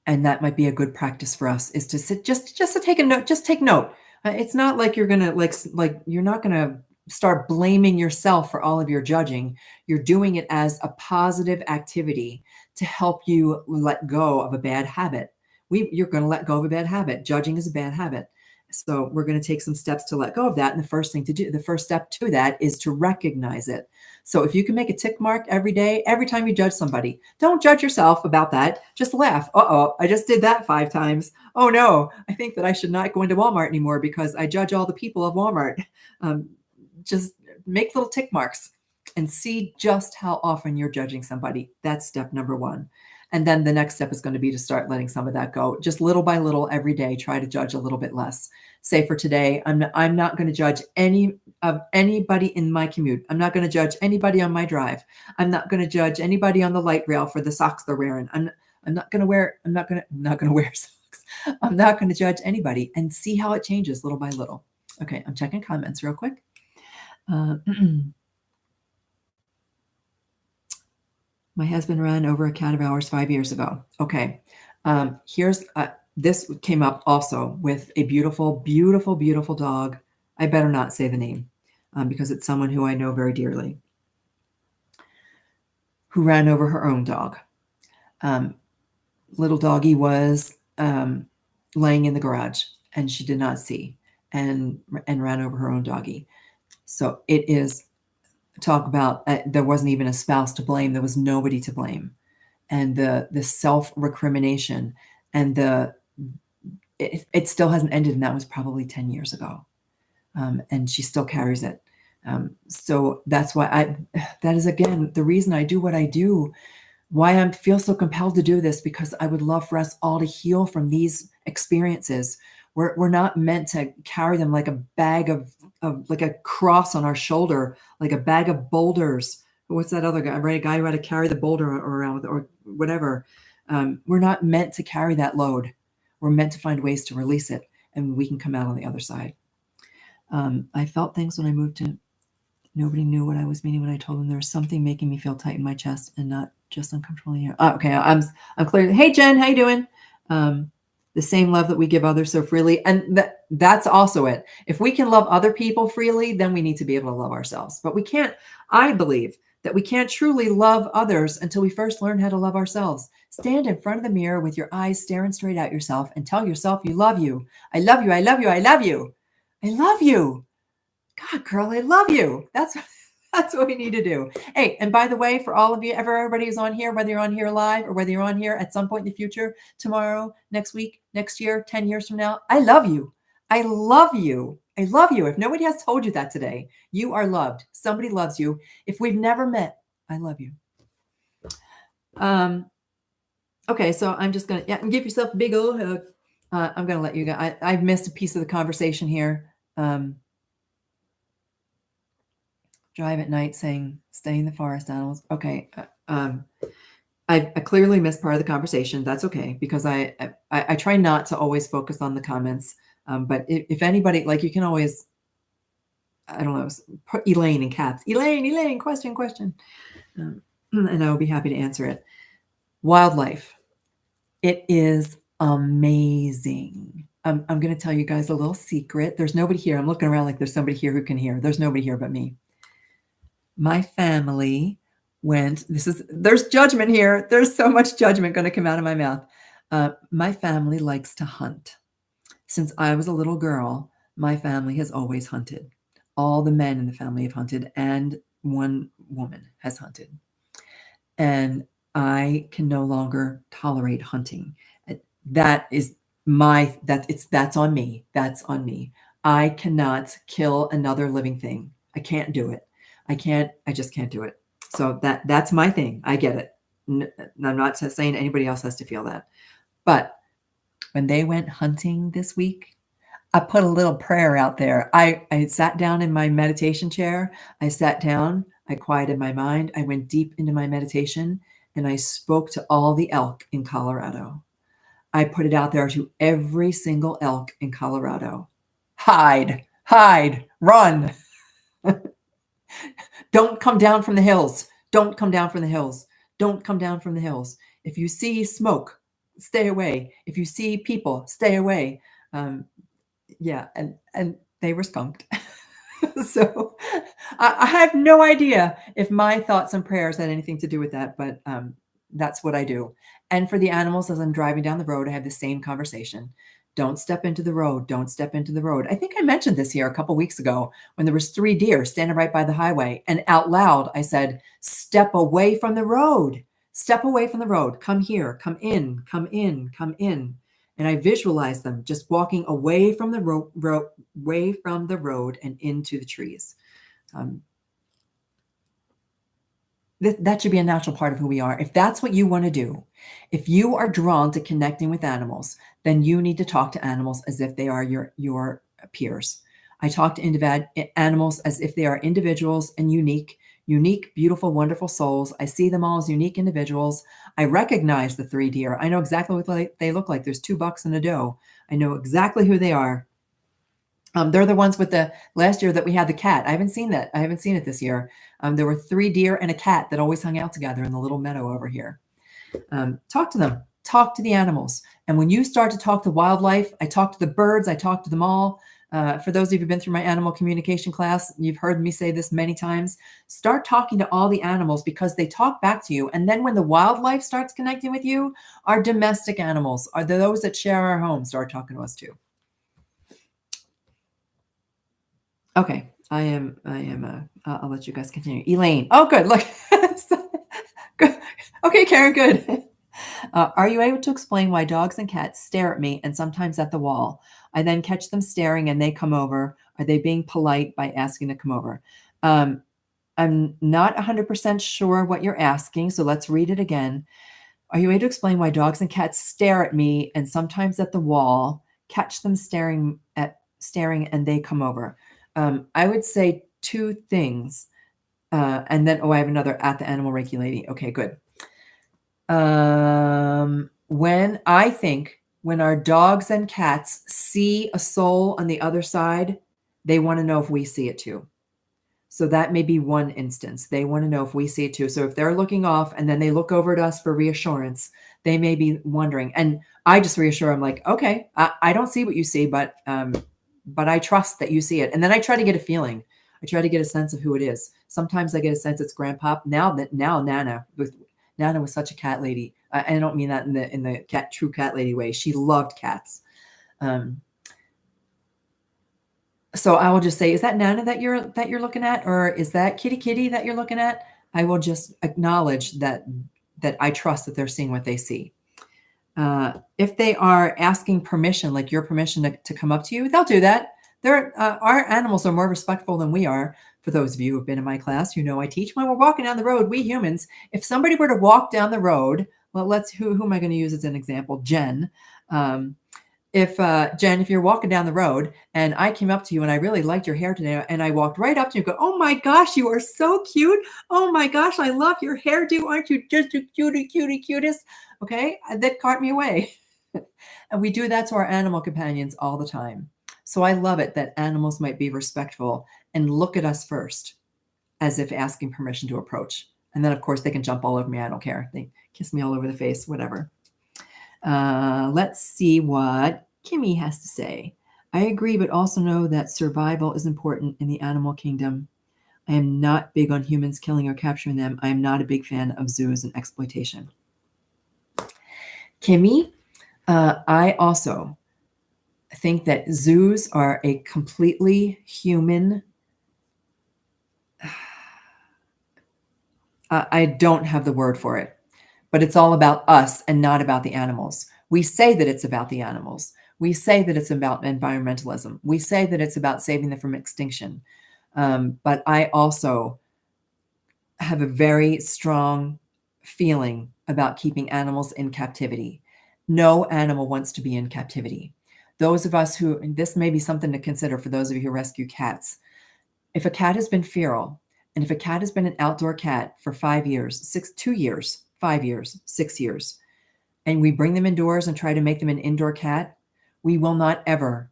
And that might be a good practice for us, is to sit, just to take a note, just take note. It's not like you're going to like you're not going to start blaming yourself for all of your judging. You're doing it as a positive activity to help you let go of a bad habit. You're going to let go of a bad habit. Judging is a bad habit. So we're going to take some steps to let go of that. And the first step to that is to recognize it. So if you can make a tick mark every day, every time you judge somebody, don't judge yourself about that. Just laugh. Uh-oh, I just did that 5 times. Oh no, I think that I should not go into Walmart anymore because I judge all the people of Walmart. Just make little tick marks and see just how often you're judging somebody. That's step number 1. And then the next step is going to be to start letting some of that go. Just little by little every day, try to judge a little bit less. Say for today, I'm not going to judge anybody in my commute. I'm not going to judge anybody on my drive. I'm not going to judge anybody on the light rail for the socks they're wearing. I'm not going to wear socks. I'm not going to judge anybody, and see how it changes little by little. Okay, I'm checking comments real quick. My husband ran over a cat of ours 5 years ago. Okay. This came up also with a beautiful, beautiful, beautiful dog. I better not say the name because it's someone who I know very dearly, who ran over her own dog. Little doggy was laying in the garage and she did not see and ran over her own doggy. So it is, talk about there wasn't even a spouse to blame. There was nobody to blame. And the self-recrimination and it still hasn't ended. And that was probably 10 years ago. And she still carries it. So that's why that is, again, the reason I do what I do, why I feel so compelled to do this, because I would love for us all to heal from these experiences. We're not meant to carry them like a bag of like a cross on our shoulder, like a bag of boulders. What's that other guy, right? A guy who had to carry the boulder around with, or whatever. We're not meant to carry that load. We're meant to find ways to release it, and we can come out on the other side. I felt things when I moved to. Nobody knew what I was meaning when I told them there was something making me feel tight in my chest and not just uncomfortable here. Okay, I'm clear. Hey Jen, how you doing? the same love that we give others so freely. And that's also it. If we can love other people freely, then we need to be able to love ourselves. But we can't, I believe that we can't truly love others until we first learn how to love ourselves. Stand in front of the mirror with your eyes staring straight at yourself and tell yourself you love you. I love you. I love you. I love you. I love you. God, girl, I love you. That's what we need to do. Hey, and by the way, for all of you, everybody who's on here, whether you're on here live or whether you're on here at some point in the future, tomorrow, next week, next year, 10 years from now, I love you. I love you. I love you. If nobody has told you that today, you are loved. Somebody loves you. If we've never met, I love you. Okay, so I'm just going to give yourself a big old hug. I'm going to let you go. I've missed a piece of the conversation here. Drive at night saying, stay in the forest, animals. Okay. I clearly missed part of the conversation. That's okay, because I try not to always focus on the comments. But if anybody, like, you can always, I don't know, put Elaine in caps. Elaine, question. And I will be happy to answer it. Wildlife. It is amazing. I'm going to tell you guys a little secret. There's nobody here. I'm looking around like there's somebody here who can hear. There's nobody here but me. My family went, there's judgment here. There's so much judgment going to come out of my mouth. My family likes to hunt. Since I was a little girl, my family has always hunted. All the men in the family have hunted, and one woman has hunted. And I can no longer tolerate hunting. That's on me. That's on me. I cannot kill another living thing. I can't do it. I just can't do it. So that's my thing. I get it. I'm not saying anybody else has to feel that. But when they went hunting this week, I put a little prayer out there. I sat down in my meditation chair. I sat down. I quieted my mind. I went deep into my meditation, and I spoke to all the elk in Colorado. I put it out there to every single elk in Colorado. Hide, run. Don't come down from the hills. Don't come down from the hills. Don't come down from the hills. If you see smoke, stay away. If you see people, stay away. And they were skunked. So I have no idea if my thoughts and prayers had anything to do with that, but that's what I do. And for the animals, as I'm driving down the road, I have the same conversation. Don't step into the road. Don't step into the road. I think I mentioned this here a couple weeks ago when there was 3 deer standing right by the highway. And out loud, I said, step away from the road. Step away from the road. Come here. Come in. Come in. Come in. And I visualized them just walking away from the road and into the trees. That should be a natural part of who we are. If that's what you want to do, if you are drawn to connecting with animals, then you need to talk to animals as if they are your peers. I talk to animals as if they are individuals and unique, beautiful, wonderful souls. I see them all as unique individuals. I recognize the 3 deer. I know exactly what they look like. There's 2 bucks and a doe. I know exactly who they are. They're the ones with the last year that we had the cat. I haven't seen that. I haven't seen it this year. There were 3 deer and a cat that always hung out together in the little meadow over here. Talk to them. Talk to the animals. And when you start to talk to wildlife, I talk to the birds. I talk to them all. For those of you who've been through my animal communication class, you've heard me say this many times. Start talking to all the animals because they talk back to you. And then when the wildlife starts connecting with you, our domestic animals, are those that share our home, start talking to us too. Okay, I'll let you guys continue. Elaine. Oh, good. Look. Good. Okay, Karen, good. Are you able to explain why dogs and cats stare at me and sometimes at the wall? I then catch them staring and they come over. Are they being polite by asking to come over? I'm not 100% sure what you're asking, so let's read it again. Are you able to explain why dogs and cats stare at me and sometimes at the wall, catch them staring and they come over? I would say 2 things. And then, I have another at the animal Reiki lady. Okay, good. When our dogs and cats see a soul on the other side, they want to know if we see it too. So that may be one instance. They want to know if we see it too. So if they're looking off and then they look over at us for reassurance, they may be wondering. And I just reassure them like, okay, I don't see what you see, but I trust that you see it. And then I try to get a feeling. I try to get a sense of who it is. Sometimes I get a sense it's Grandpa. Now Nana was such a cat lady. I don't mean that in the true cat lady way. She loved cats. So I will just say, is that Nana that you're looking at, or is that Kitty that you're looking at? I will just acknowledge that I trust that they're seeing what they see. If they are asking permission, like your permission to come up to you, they'll do that. Our animals are more respectful than we are. For those of you who have been in my class, you know I teach when we're walking down the road, we humans, if somebody were to walk down the road, well, who am I going to use as an example? Jen. Jen, if you're walking down the road and I came up to you and I really liked your hair today and I walked right up to you and go, oh my gosh, you are so cute. Oh my gosh, I love your hairdo. Aren't you just a cutest? Okay, that caught me away. And we do that to our animal companions all the time. So I love it that animals might be respectful and look at us first as if asking permission to approach. And then, of course, they can jump all over me. I don't care. They kiss me all over the face, whatever. Let's see what Kimmy has to say. I agree, but also know that survival is important in the animal kingdom. I am not big on humans killing or capturing them. I am not a big fan of zoos and exploitation. Kimmy, I also think that zoos are a completely human. I don't have the word for it, but it's all about us and not about the animals. We say that it's about the animals. We say that it's about environmentalism. We say that it's about saving them from extinction. But I also have a very strong feeling about keeping animals in captivity. No animal wants to be in captivity. Those of us who, and this may be something to consider for those of you who rescue cats. If a cat has been feral, and if a cat has been an outdoor cat for 5 years, 2 years, 5 years, 6 years, and we bring them indoors and try to make them an indoor cat, we will not ever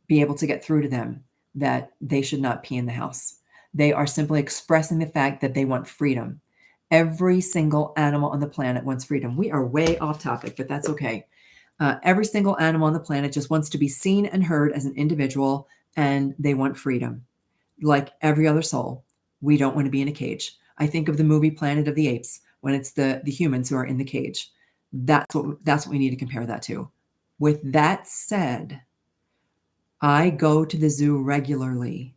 be able to get through to them that they should not pee in the house. They are simply expressing the fact that they want freedom. Every single animal on the planet wants freedom. We are way off topic, but that's okay. Every single animal on the planet just wants to be seen and heard as an individual, and they want freedom. Like every other soul, we don't want to be in a cage. I think of the movie Planet of the Apes when it's the humans who are in the cage. That's what we need to compare that to. With that said, I go to the zoo regularly.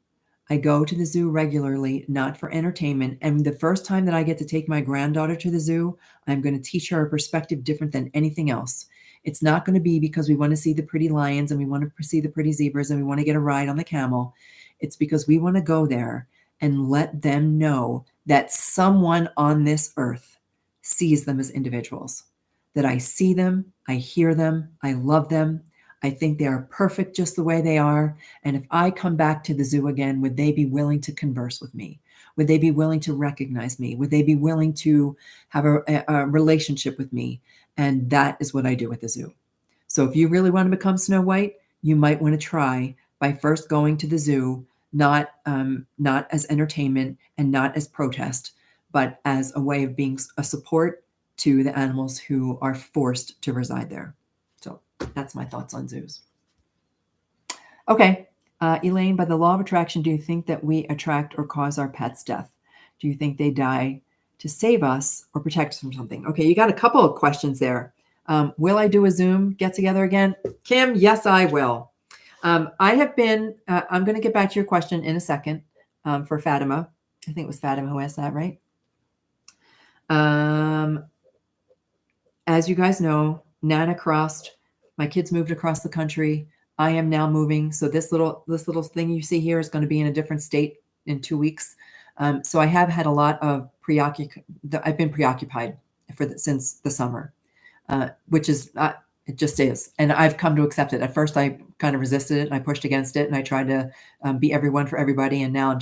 I go to the zoo regularly, not for entertainment. And the first time that I get to take my granddaughter to the zoo, I'm going to teach her a perspective different than anything else. It's not going to be because we want to see the pretty lions and we want to see the pretty zebras and we want to get a ride on the camel. It's because we want to go there and let them know that someone on this earth sees them as individuals, that I see them, I hear them, I love them. I think they are perfect just the way they are. And if I come back to the zoo again, would they be willing to converse with me? Would they be willing to recognize me? Would they be willing to have a relationship with me? And that is what I do at the zoo. So if you really want to become Snow White, you might want to try by first going to the zoo, not as entertainment and not as protest, but as a way of being a support to the animals who are forced to reside there. So that's my thoughts on zoos. Okay, Elaine, by the law of attraction, do you think that we attract or cause our pets' death? Do you think they die to save us or protect us from something? Okay, you got a couple of questions there. Will I do a Zoom get together again? Kim, yes, I will. I have been, I'm going to get back to your question in a second for Fatima. I think it was Fatima who asked that, right? As you guys know, Nana crossed, my kids moved across the country. I am now moving. So this little thing you see here is going to be in a different state in 2 weeks. So I have had a lot of I've been preoccupied since the summer, which is, it just is. And I've come to accept it. At first I kind of resisted it and I pushed against it and I tried to be everyone for everybody. And now I'm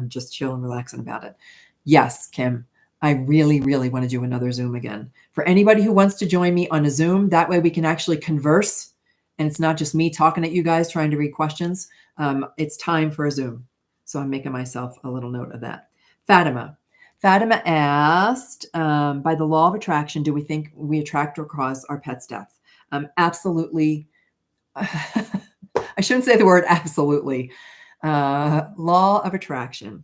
just chill and relaxing about it. Yes, Kim, I really, really want to do another Zoom again. For anybody who wants to join me on a Zoom, that way we can actually converse. And it's not just me talking at you guys trying to read questions. It's time for a Zoom. So I'm making myself a little note of that. Fatima. Fatima asked, by the law of attraction, do we think we attract or cause our pet's death? Absolutely. I shouldn't say the word absolutely. Law of attraction.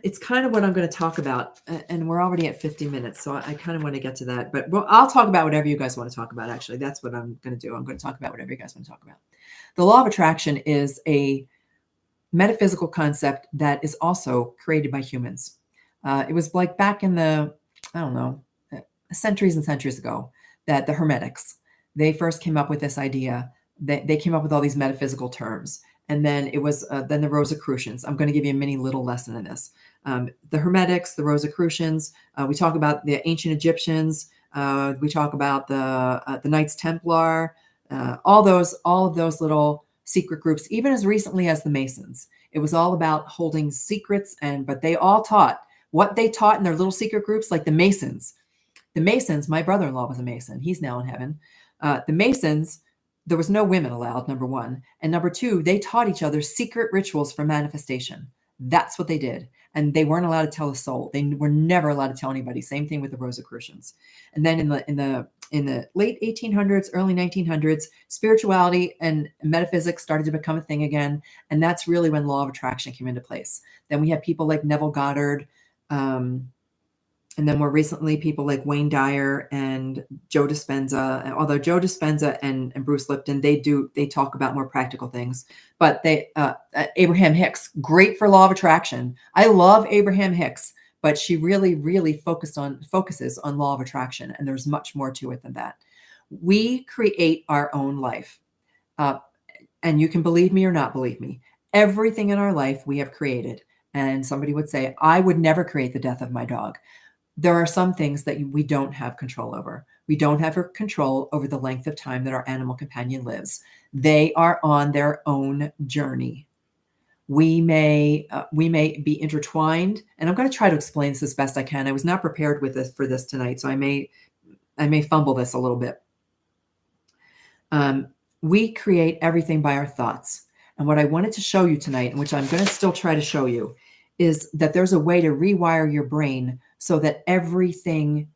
It's kind of what I'm going to talk about, and we're already at 50 minutes, so I kind of want to get to that. But I'll talk about whatever you guys want to talk about, actually. That's what I'm going to do. I'm going to talk about whatever you guys want to talk about. The law of attraction is a metaphysical concept that is also created by humans. It was like back in the, I don't know, centuries and centuries ago, that the Hermetics, they first came up with this idea. They came up with all these metaphysical terms. And then it was then the Rosicrucians. I'm going to give you a mini little lesson in this. The Hermetics, the Rosicrucians. We talk about the ancient Egyptians. We talk about the Knights Templar. All of those little secret groups, even as recently as the Masons. It was all about holding secrets, but they all taught what they taught in their little secret groups, like the Masons. The Masons, my brother-in-law was a Mason. He's now in heaven. The Masons, there was no women allowed, number one. And number two, they taught each other secret rituals for manifestation. That's what they did. And they weren't allowed to tell a soul. They were never allowed to tell anybody. Same thing with the Rosicrucians. And then in the late 1800s, early 1900s, spirituality and metaphysics started to become a thing again. And that's really when law of attraction came into place. Then we had people like Neville Goddard, and then more recently, people like Wayne Dyer and Joe Dispenza. Although Joe Dispenza and Bruce Lipton, they talk about more practical things. But Abraham Hicks, great for law of attraction. I love Abraham Hicks, but she really, really focuses on law of attraction, and there's much more to it than that. We create our own life, and you can believe me or not believe me. Everything in our life we have created. And somebody would say, I would never create the death of my dog. There are some things that we don't have control over. We don't have control over the length of time that our animal companion lives. They are on their own journey. We may be intertwined, and I'm going to try to explain this as best I can. I was not prepared for this tonight, so I may fumble this a little bit. We create everything by our thoughts. And what I wanted to show you tonight, and which I'm going to still try to show you, is that there's a way to rewire your brain so that everything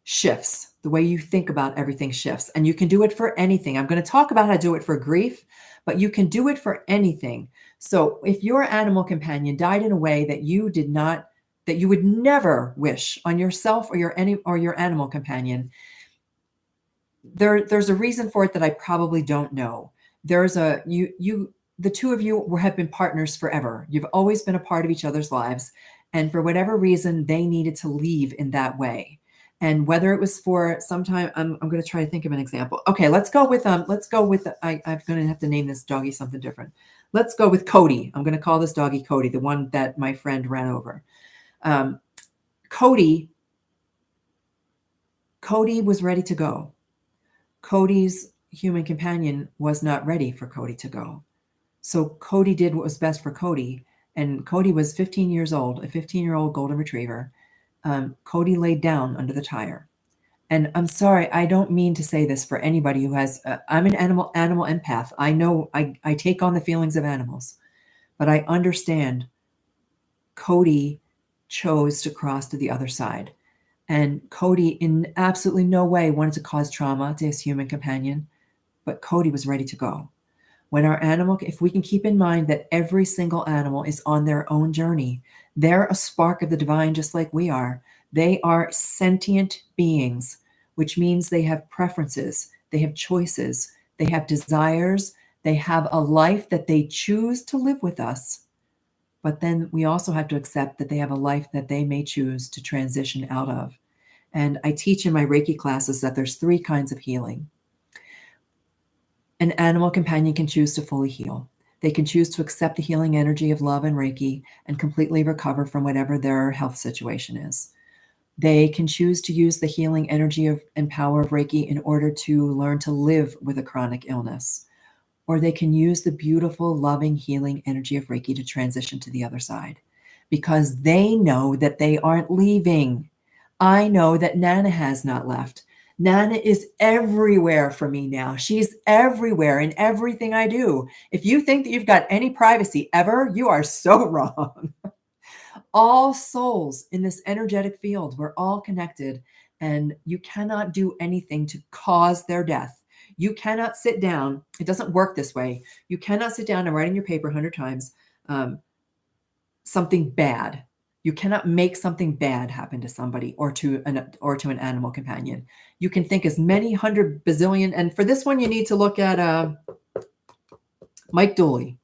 shifts. The way you think about everything shifts. And you can do it for anything. I'm going to talk about how to do it for grief, but you can do it for anything. So if your animal companion died in a way that you would never wish on yourself or your animal companion, there's a reason for it that I probably don't know. The two of you have been partners forever. You've always been a part of each other's lives. And for whatever reason, they needed to leave in that way. And whether it was for some time, I'm going to try to think of an example. Okay, I'm going to have to name this doggy something different. Let's go with Cody. I'm going to call this doggy Cody, the one that my friend ran over. Cody was ready to go. Cody's human companion was not ready for Cody to go. So Cody did what was best for Cody. And Cody was 15 years old, a 15-year-old golden retriever. Cody laid down under the tire. And I'm sorry, I don't mean to say this for anybody who has, I'm an animal empath. I know I take on the feelings of animals, but I understand Cody chose to cross to the other side. And Cody in absolutely no way wanted to cause trauma to his human companion, but Cody was ready to go. When our animal, if we can keep in mind that every single animal is on their own journey, they're a spark of the divine just like we are. They are sentient beings, which means they have preferences, they have choices, they have desires, they have a life that they choose to live with us. But then we also have to accept that they have a life that they may choose to transition out of. And I teach in my Reiki classes that there's 3 kinds of healing. An animal companion can choose to fully heal. They can choose to accept the healing energy of love and Reiki and completely recover from whatever their health situation is. They can choose to use the healing energy and power of Reiki in order to learn to live with a chronic illness. Or they can use the beautiful, loving, healing energy of Reiki to transition to the other side because they know that they aren't leaving. I know that Nana has not left. Nana is everywhere for me now. She's everywhere in everything I do. If you think that you've got any privacy ever, you are so wrong. All souls in this energetic field, we're all connected, and you cannot do anything to cause their death. You cannot sit down. It doesn't work this way. You cannot sit down and write in your paper 100 times something bad. You cannot make something bad happen to somebody or to an animal companion. You can think as many 100 bazillion. And for this one, you need to look at Mike Dooley.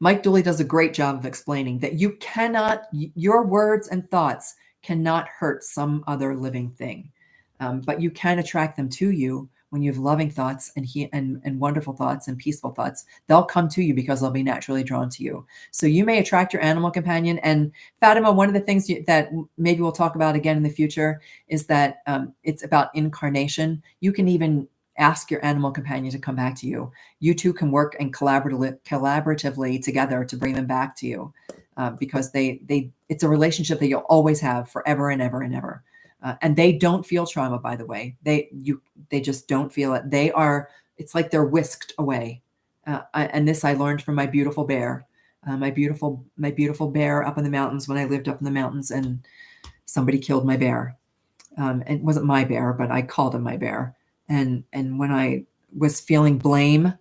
Mike Dooley does a great job of explaining that you cannot, your words and thoughts cannot hurt some other living thing, but you can attract them to you when you have loving thoughts and wonderful thoughts and peaceful thoughts. They'll come to you because they'll be naturally drawn to you. So you may attract your animal companion. And Fatima, one of the things that maybe we'll talk about again in the future is that it's about incarnation. You can even ask your animal companion to come back to you. You two can work and collaboratively together to bring them back to you, because it's a relationship that you'll always have forever and ever and ever. And they don't feel trauma, by the way. They just don't feel it. It's like they're whisked away. And this I learned from my beautiful bear, my beautiful bear up in the mountains when I lived up in the mountains, and somebody killed my bear. And it wasn't my bear, but I called him my bear. And when I was feeling blame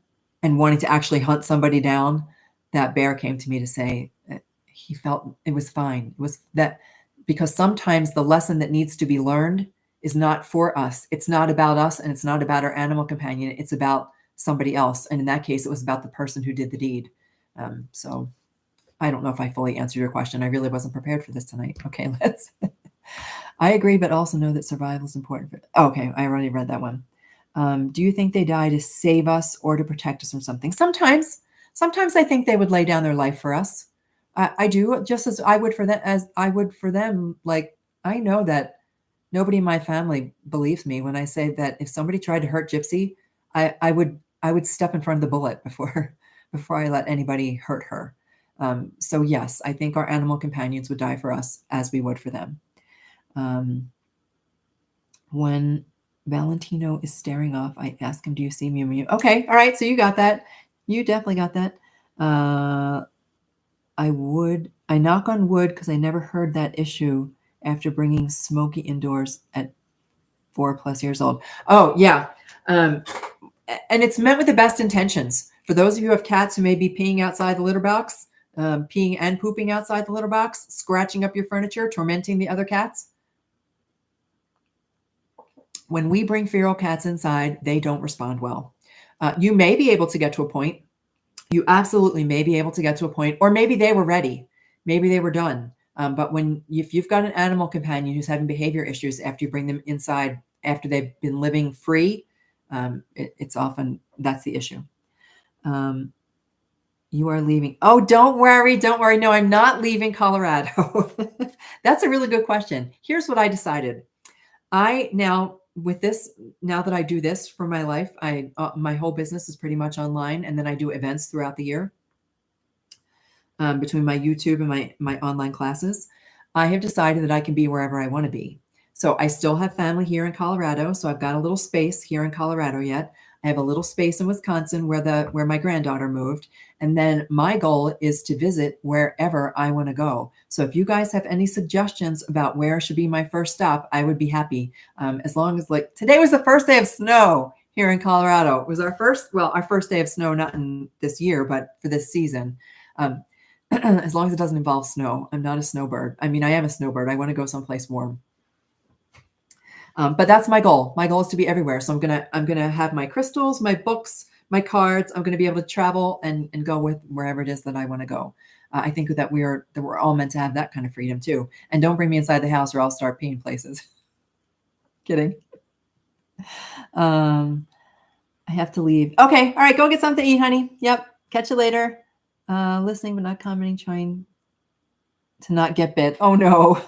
and wanting to actually hunt somebody down, that bear came to me to say he felt it was fine. It was that, because sometimes the lesson that needs to be learned is not for us. It's not about us, and it's not about our animal companion. It's about somebody else. And in that case, it was about the person who did the deed. So I don't know if I fully answered your question. I really wasn't prepared for this tonight. Okay, let's. I agree, but also know that survival is important. Okay, I already read that one. Do you think they die to save us or to protect us from something? Sometimes I think they would lay down their life for us. I do, just as I would for them. Like, I know that nobody in my family believes me when I say that if somebody tried to hurt Gypsy, I would step in front of the bullet before I let anybody hurt her. So yes, I think our animal companions would die for us as we would for them. When Valentino is staring off, I ask him, do you see Mew Mew? Okay. All right. So you got that. You definitely got that. I knock on wood because I never heard that issue after bringing Smokey indoors at 4+ years old. Oh yeah. And it's meant with the best intentions. For those of you who have cats who may be peeing outside the litter box, peeing and pooping outside the litter box, scratching up your furniture, tormenting the other cats. When we bring feral cats inside, they don't respond well. You may be able to get to a point. You absolutely may be able to get to a point, or maybe they were ready. Maybe they were done. But if you've got an animal companion who's having behavior issues after you bring them inside, after they've been living free, it's often, that's the issue. You are leaving. Oh, don't worry. No, I'm not leaving Colorado. That's a really good question. Here's what I decided. Now that I do this for my life, my whole business is pretty much online, and then I do events throughout the year between my YouTube and my online classes. I have decided that I can be wherever I want to be. So I still have family here in Colorado, so I've got a little space here in Colorado yet. I have a little space in Wisconsin where my granddaughter moved. And then my goal is to visit wherever I want to go. So if you guys have any suggestions about where should be my first stop, I would be happy. As long as, like, today was the first day of snow here in Colorado. It was our first day of snow, not in this year, but for this season. As long as it doesn't involve snow. I'm not a snowbird. I mean, I am a snowbird. I want to go someplace warm. But that's my goal. My goal is to be everywhere. So I'm gonna have my crystals, my books, my cards. I'm gonna be able to travel and go with wherever it is that I want to go. I think that we're all meant to have that kind of freedom too. And don't bring me inside the house or I'll start peeing places. Kidding. I have to leave. Okay. All right. Go get something to eat, honey. Yep. Catch you later. Listening but not commenting, trying to not get bit. Oh no.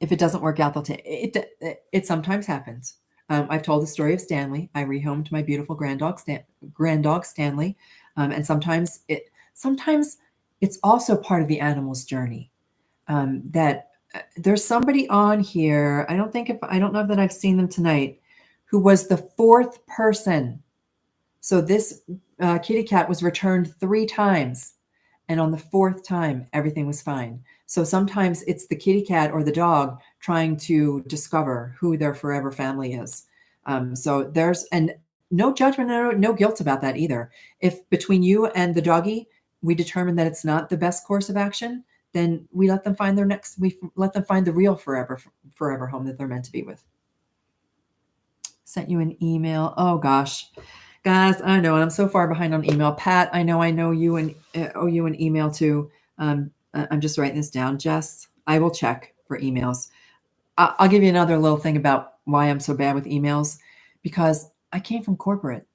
If it doesn't work out, they'll take it. It sometimes happens. I've told the story of Stanley. I rehomed my beautiful grand dog Stanley, and sometimes it's also part of the animal's journey. That there's somebody on here. I don't know that I've seen them tonight, who was the fourth person. So this kitty cat was returned 3 times. And on the 4th time, everything was fine. So sometimes it's the kitty cat or the dog trying to discover who their forever family is. So there's, and no judgment, no guilt about that either. If between you and the doggy, we determine that it's not the best course of action, then we let them find we let them find the real forever home that they're meant to be with. Sent you an email. Oh gosh. Guys, I know I'm so far behind on email. Pat, I know you and owe you an email too. I'm just writing this down. Jess, I will check for emails. I'll give you another little thing about why I'm so bad with emails, because I came from corporate.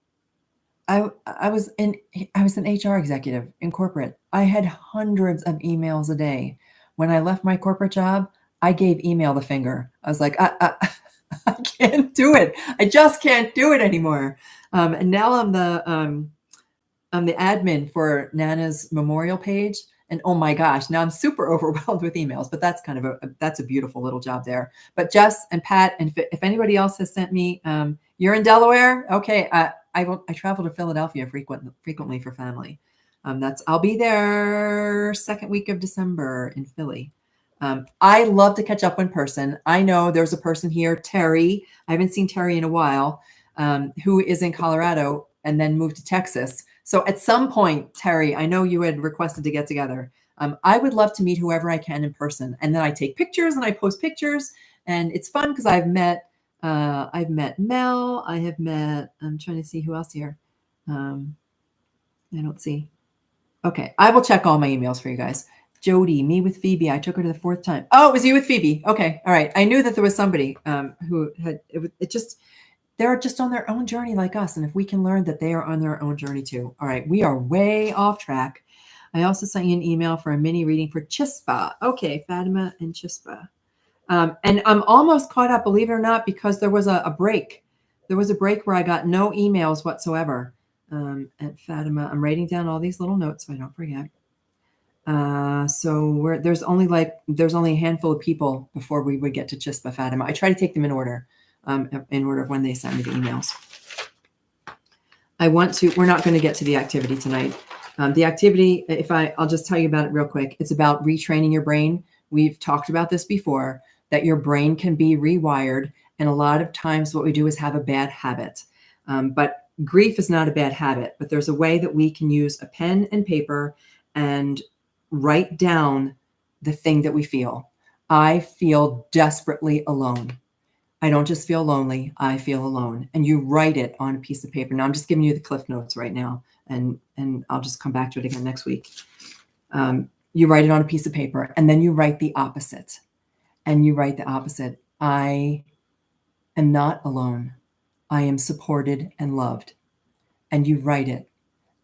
I was an HR executive in corporate. I had hundreds of emails a day. When I left my corporate job, I gave email the finger. I was like, I can't do it. I just can't do it anymore. And now I'm the admin for Nana's memorial page. And oh my gosh, now I'm super overwhelmed with emails, but that's kind of that's a beautiful little job there. But Jess and Pat, and if anybody else has sent me, you're in Delaware. Okay. I travel to Philadelphia frequently for family. I'll be there 2nd week of December in Philly. I love to catch up in person. I know there's a person here, Terry. I haven't seen Terry in a while, who is in Colorado and then moved to Texas. So at some point, Terry, I know you had requested to get together. I would love to meet whoever I can in person. And then I take pictures and I post pictures. And it's fun because I've met Mel. I'm trying to see who else here. I don't see. Okay. I will check all my emails for you guys. Jody, me with Phoebe. I took her to the 4th time. Oh, it was you with Phoebe. Okay. All right. I knew that there was somebody who had they're just on their own journey like us. And if we can learn that they are on their own journey too. All right. We are way off track. I also sent you an email for a mini reading for Chispa. Okay. Fatima and Chispa. And I'm almost caught up, believe it or not, because there was a break. There was a break where I got no emails whatsoever. At Fatima, I'm writing down all these little notes so I don't forget. So there's only a handful of people before we would get to Chispa Fatima. I try to take them in order of when they send me the emails. We're not going to get to the activity tonight. The activity, I'll just tell you about it real quick. It's about retraining your brain. We've talked about this before, that your brain can be rewired. And a lot of times what we do is have a bad habit. But grief is not a bad habit, but there's a way that we can use a pen and paper and write down the thing that we feel. I feel desperately alone. I don't just feel lonely, I feel alone. And you write it on a piece of paper. Now I'm just giving you the cliff notes right now, and I'll just come back to it again next week. You write it on a piece of paper, and then you write the opposite. And you write the opposite. I am not alone. I am supported and loved. And you write it.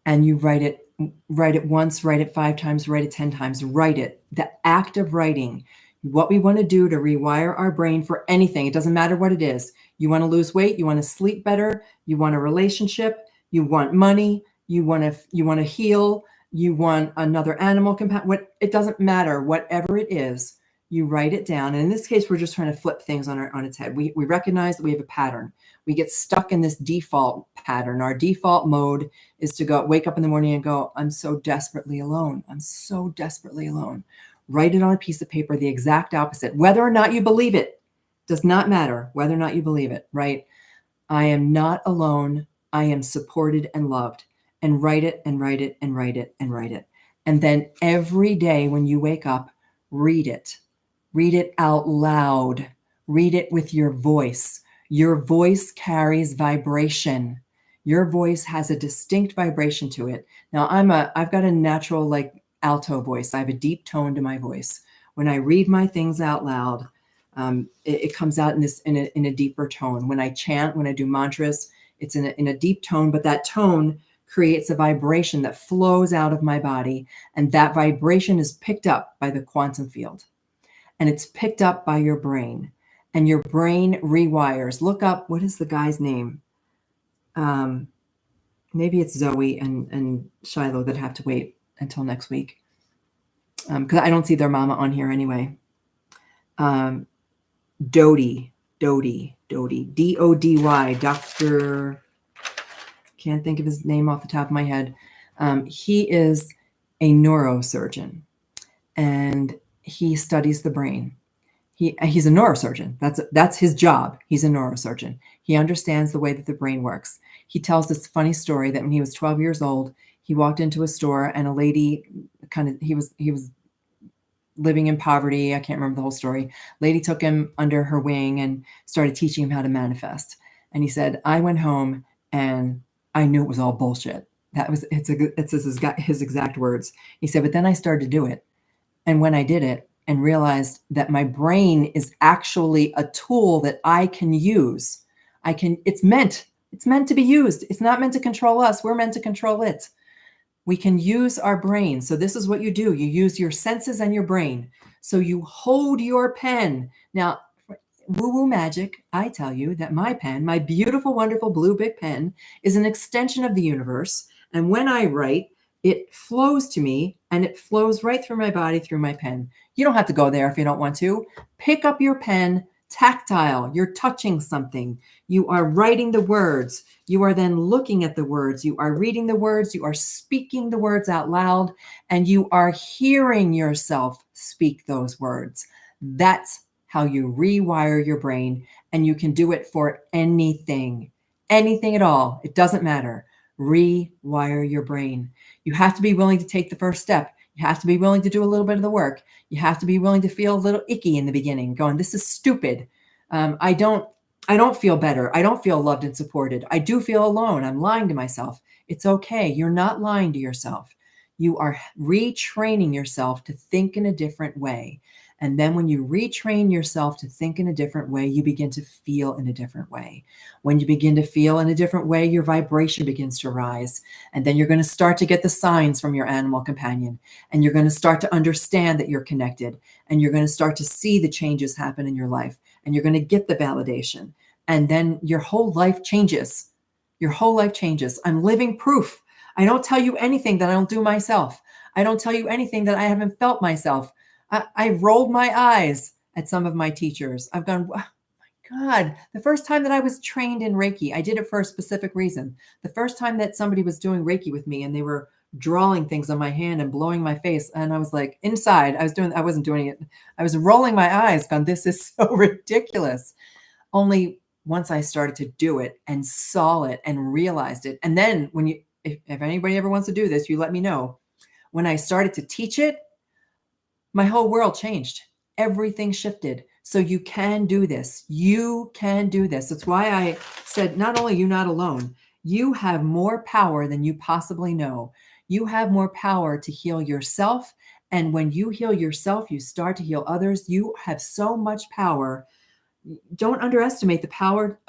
And you write it once, write it 5 times, write it 10 times, write it. The act of writing. What we want to do to rewire our brain for anything, it doesn't matter what it is. You want to lose weight, you want to sleep better, you want a relationship, you want money, you want to heal, you want another animal companion. It doesn't matter, whatever it is, you write it down. And in this case, we're just trying to flip things on its head. We recognize that we have a pattern. We get stuck in this default pattern. Our default mode is to wake up in the morning and go, I'm so desperately alone. I'm so desperately alone. Write it on a piece of paper, the exact opposite. Whether or not you believe it does not matter. Whether or not you believe it, right? I am not alone. I am supported and loved. And write it and write it and write it and write it. And then every day when you wake up, read it. Read it out loud. Read it with your voice. Your voice carries vibration. Your voice has a distinct vibration to it. Now I've got a natural alto voice. I have a deep tone to my voice. When I read my things out loud, it comes out in a deeper tone. When I chant, when I do mantras, it's in a deep tone, but that tone creates a vibration that flows out of my body. And that vibration is picked up by the quantum field. And it's picked up by your brain. And your brain rewires. Look up, what is the guy's name? Maybe it's Zoe and Shiloh that have to wait until next week. Because I don't see their mama on here anyway. Dody, D-O-D-Y, Dr. Can't think of his name off the top of my head. He is a neurosurgeon, and he studies the brain. He's a neurosurgeon. That's his job. He's a neurosurgeon. He understands the way that the brain works. He tells this funny story that when he was 12 years old, he walked into a store and a lady he was living in poverty. I can't remember the whole story. Lady took him under her wing and started teaching him how to manifest. And he said, I went home and I knew it was all bullshit. It's his exact words. He said, but then I started to do it. And when I did it and realized that my brain is actually a tool that I can use, it's meant to be used. It's not meant to control us. We're meant to control it. We can use our brain. So this is what you do. You use your senses and your brain. So you hold your pen. Now, woo-woo magic, I tell you that my pen, my beautiful, wonderful blue Bic pen, is an extension of the universe. And when I write, it flows to me and it flows right through my body, through my pen. You don't have to go there if you don't want to. Pick up your pen, tactile. You're touching something. You are writing the words. You are then looking at the words. You are reading the words. You are speaking the words out loud, and you are hearing yourself speak those words. That's how you rewire your brain, and you can do it for anything at all. It doesn't matter. Rewire your brain. You have to be willing to take the first step. You have to be willing to do a little bit of the work. You have to be willing to feel a little icky in the beginning, going, this is stupid. I don't feel better. I don't feel loved and supported. I do feel alone. I'm lying to myself. It's okay. You're not lying to yourself. You are retraining yourself to think in a different way. And then when you retrain yourself to think in a different way, you begin to feel in a different way. When you begin to feel in a different way, your vibration begins to rise. And then you're going to start to get the signs from your animal companion. And you're going to start to understand that you're connected. And you're going to start to see the changes happen in your life. And you're going to get the validation. And then your whole life changes. Your whole life changes. I'm living proof. I don't tell you anything that I don't do myself. I don't tell you anything that I haven't felt myself. I rolled my eyes at some of my teachers. I've gone, oh my God, the first time that I was trained in Reiki, I did it for a specific reason. The first time that somebody was doing Reiki with me and they were drawing things on my hand and blowing my face. And I was like, inside, I wasn't doing it. I was rolling my eyes, going, this is so ridiculous. Only once I started to do it and saw it and realized it. And then if anybody ever wants to do this, you let me know. When I started to teach it, my whole world changed. Everything shifted. So you can do this. You can do this. That's why I said, not only are you not alone, you have more power than you possibly know. You have more power to heal yourself. And when you heal yourself, you start to heal others. You have so much power. Don't underestimate the power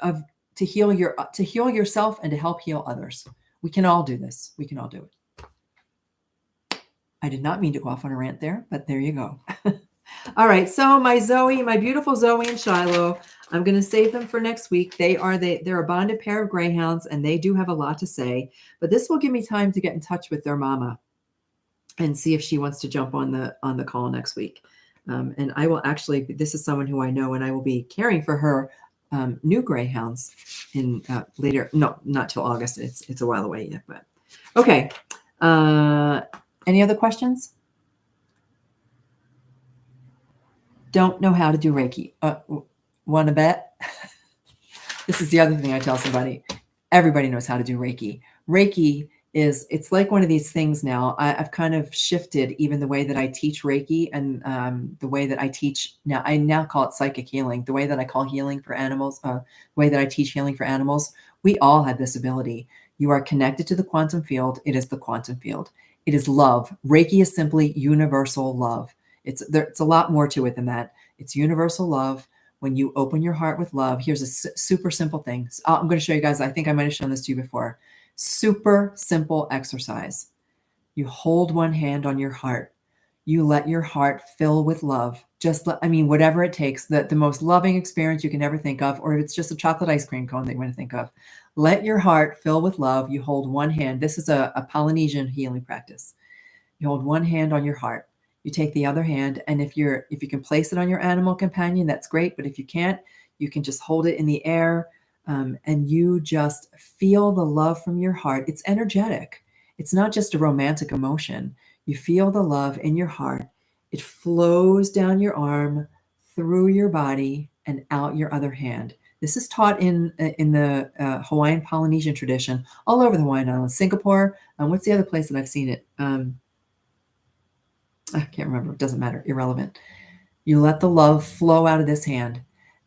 to heal yourself and to help heal others. We can all do this. We can all do it. I did not mean to go off on a rant there, but there you go. All right. So my beautiful Zoe and Shiloh, I'm going to save them for next week. They're a bonded pair of greyhounds, and they do have a lot to say, but this will give me time to get in touch with their mama and see if she wants to jump on the call next week. And I will actually, this is someone who I know, and I will be caring for her new greyhounds in later. No, not till August. It's a while away yet, but okay. Any other questions? Don't know how to do Reiki. Want to bet? This is the other thing I tell somebody. Everybody knows how to do Reiki. Reiki it's like one of these things now. I've kind of shifted even the way that I teach Reiki and the way that I teach now. I now call it psychic healing. The way that I call healing for animals, the way that I teach healing for animals. We all have this ability. You are connected to the quantum field. It is the quantum field. It is love. Reiki is simply universal love. It's a lot more to it than that. It's universal love. When you open your heart with love, here's a super simple thing. So I'm going to show you guys. I think I might have shown this to you before. Super simple exercise. You hold one hand on your heart. You let your heart fill with love. Whatever it takes, the most loving experience you can ever think of, or if it's just a chocolate ice cream cone that you want to think of. Let your heart fill with love. You hold one hand. This is a Polynesian healing practice. You hold one hand on your heart. You take the other hand, and if you can place it on your animal companion, that's great. But if you can't, you can just hold it in the air, and you just feel the love from your heart. It's energetic. It's not just a romantic emotion. You feel the love in your heart. It flows down your arm, through your body, and out your other hand. This is taught in the Hawaiian Polynesian tradition, all over the Hawaiian Islands. Singapore. What's the other place that I've seen it? I can't remember. It doesn't matter. Irrelevant. You let the love flow out of this hand,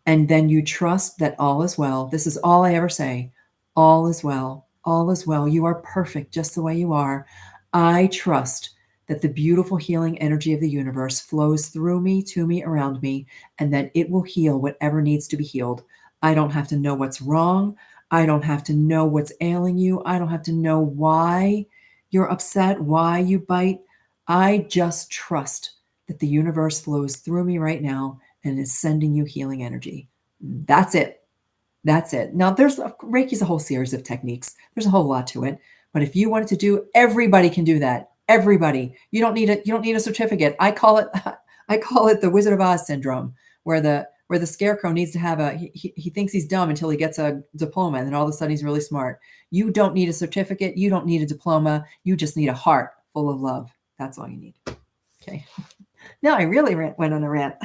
and then you trust that all is well. This is all I ever say. All is well. All is well. You are perfect just the way you are. I trust that the beautiful healing energy of the universe flows through me, to me, around me, and that it will heal whatever needs to be healed. I don't have to know what's wrong. I don't have to know what's ailing you. I don't have to know why you're upset, why you bite. I just trust that the universe flows through me right now and is sending you healing energy. That's it. That's it. Now, Reiki's a whole series of techniques. There's a whole lot to it. But if you wanted to do, everybody can do that. Everybody. You don't need a certificate. I call it the Wizard of Oz syndrome, where the scarecrow needs to have he thinks he's dumb until he gets a diploma, and then all of a sudden he's really smart. You don't need a certificate. You don't need a diploma. You just need a heart full of love. That's all you need. Okay. Now I really went on a rant.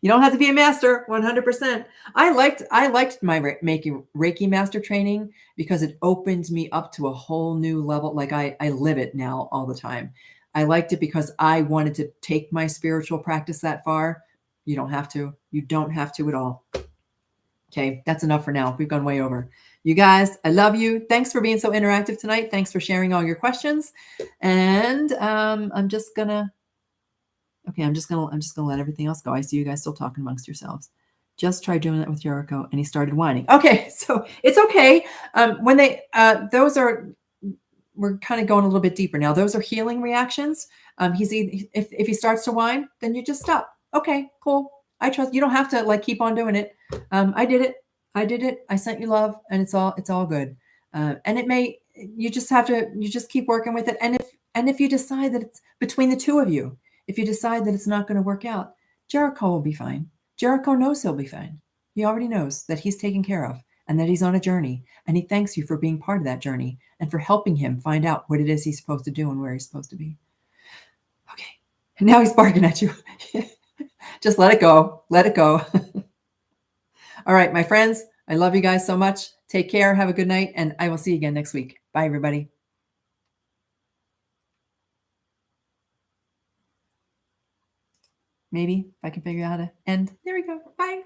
You don't have to be a master, 100%. I liked my making Reiki master training because it opened me up to a whole new level. Like I live it now all the time. I liked it because I wanted to take my spiritual practice that far. You don't have to. You don't have to at all. Okay, that's enough for now. We've gone way over. You guys, I love you. Thanks for being so interactive tonight. Thanks for sharing all your questions. And I'm just gonna let everything else go. I see you guys still talking amongst yourselves. Just try doing that with Jericho, and he started whining. Okay, so it's okay. When they we're kind of going a little bit deeper now. Those are healing reactions. If he starts to whine, then you just stop. Okay, cool. I trust. You don't have to keep on doing it. I did it. I sent you love, and it's all good. And you just keep working with it. And if you decide that it's between the two of you, if you decide that it's not going to work out, Jericho will be fine. Jericho knows he'll be fine. He already knows that he's taken care of and that he's on a journey. And he thanks you for being part of that journey and for helping him find out what it is he's supposed to do and where he's supposed to be. Okay. And now he's barking at you. Just let it go. Let it go. All right, my friends, I love you guys so much. Take care. Have a good night. And I will see you again next week. Bye, everybody. Maybe if I can figure out how to end. There we go. Bye.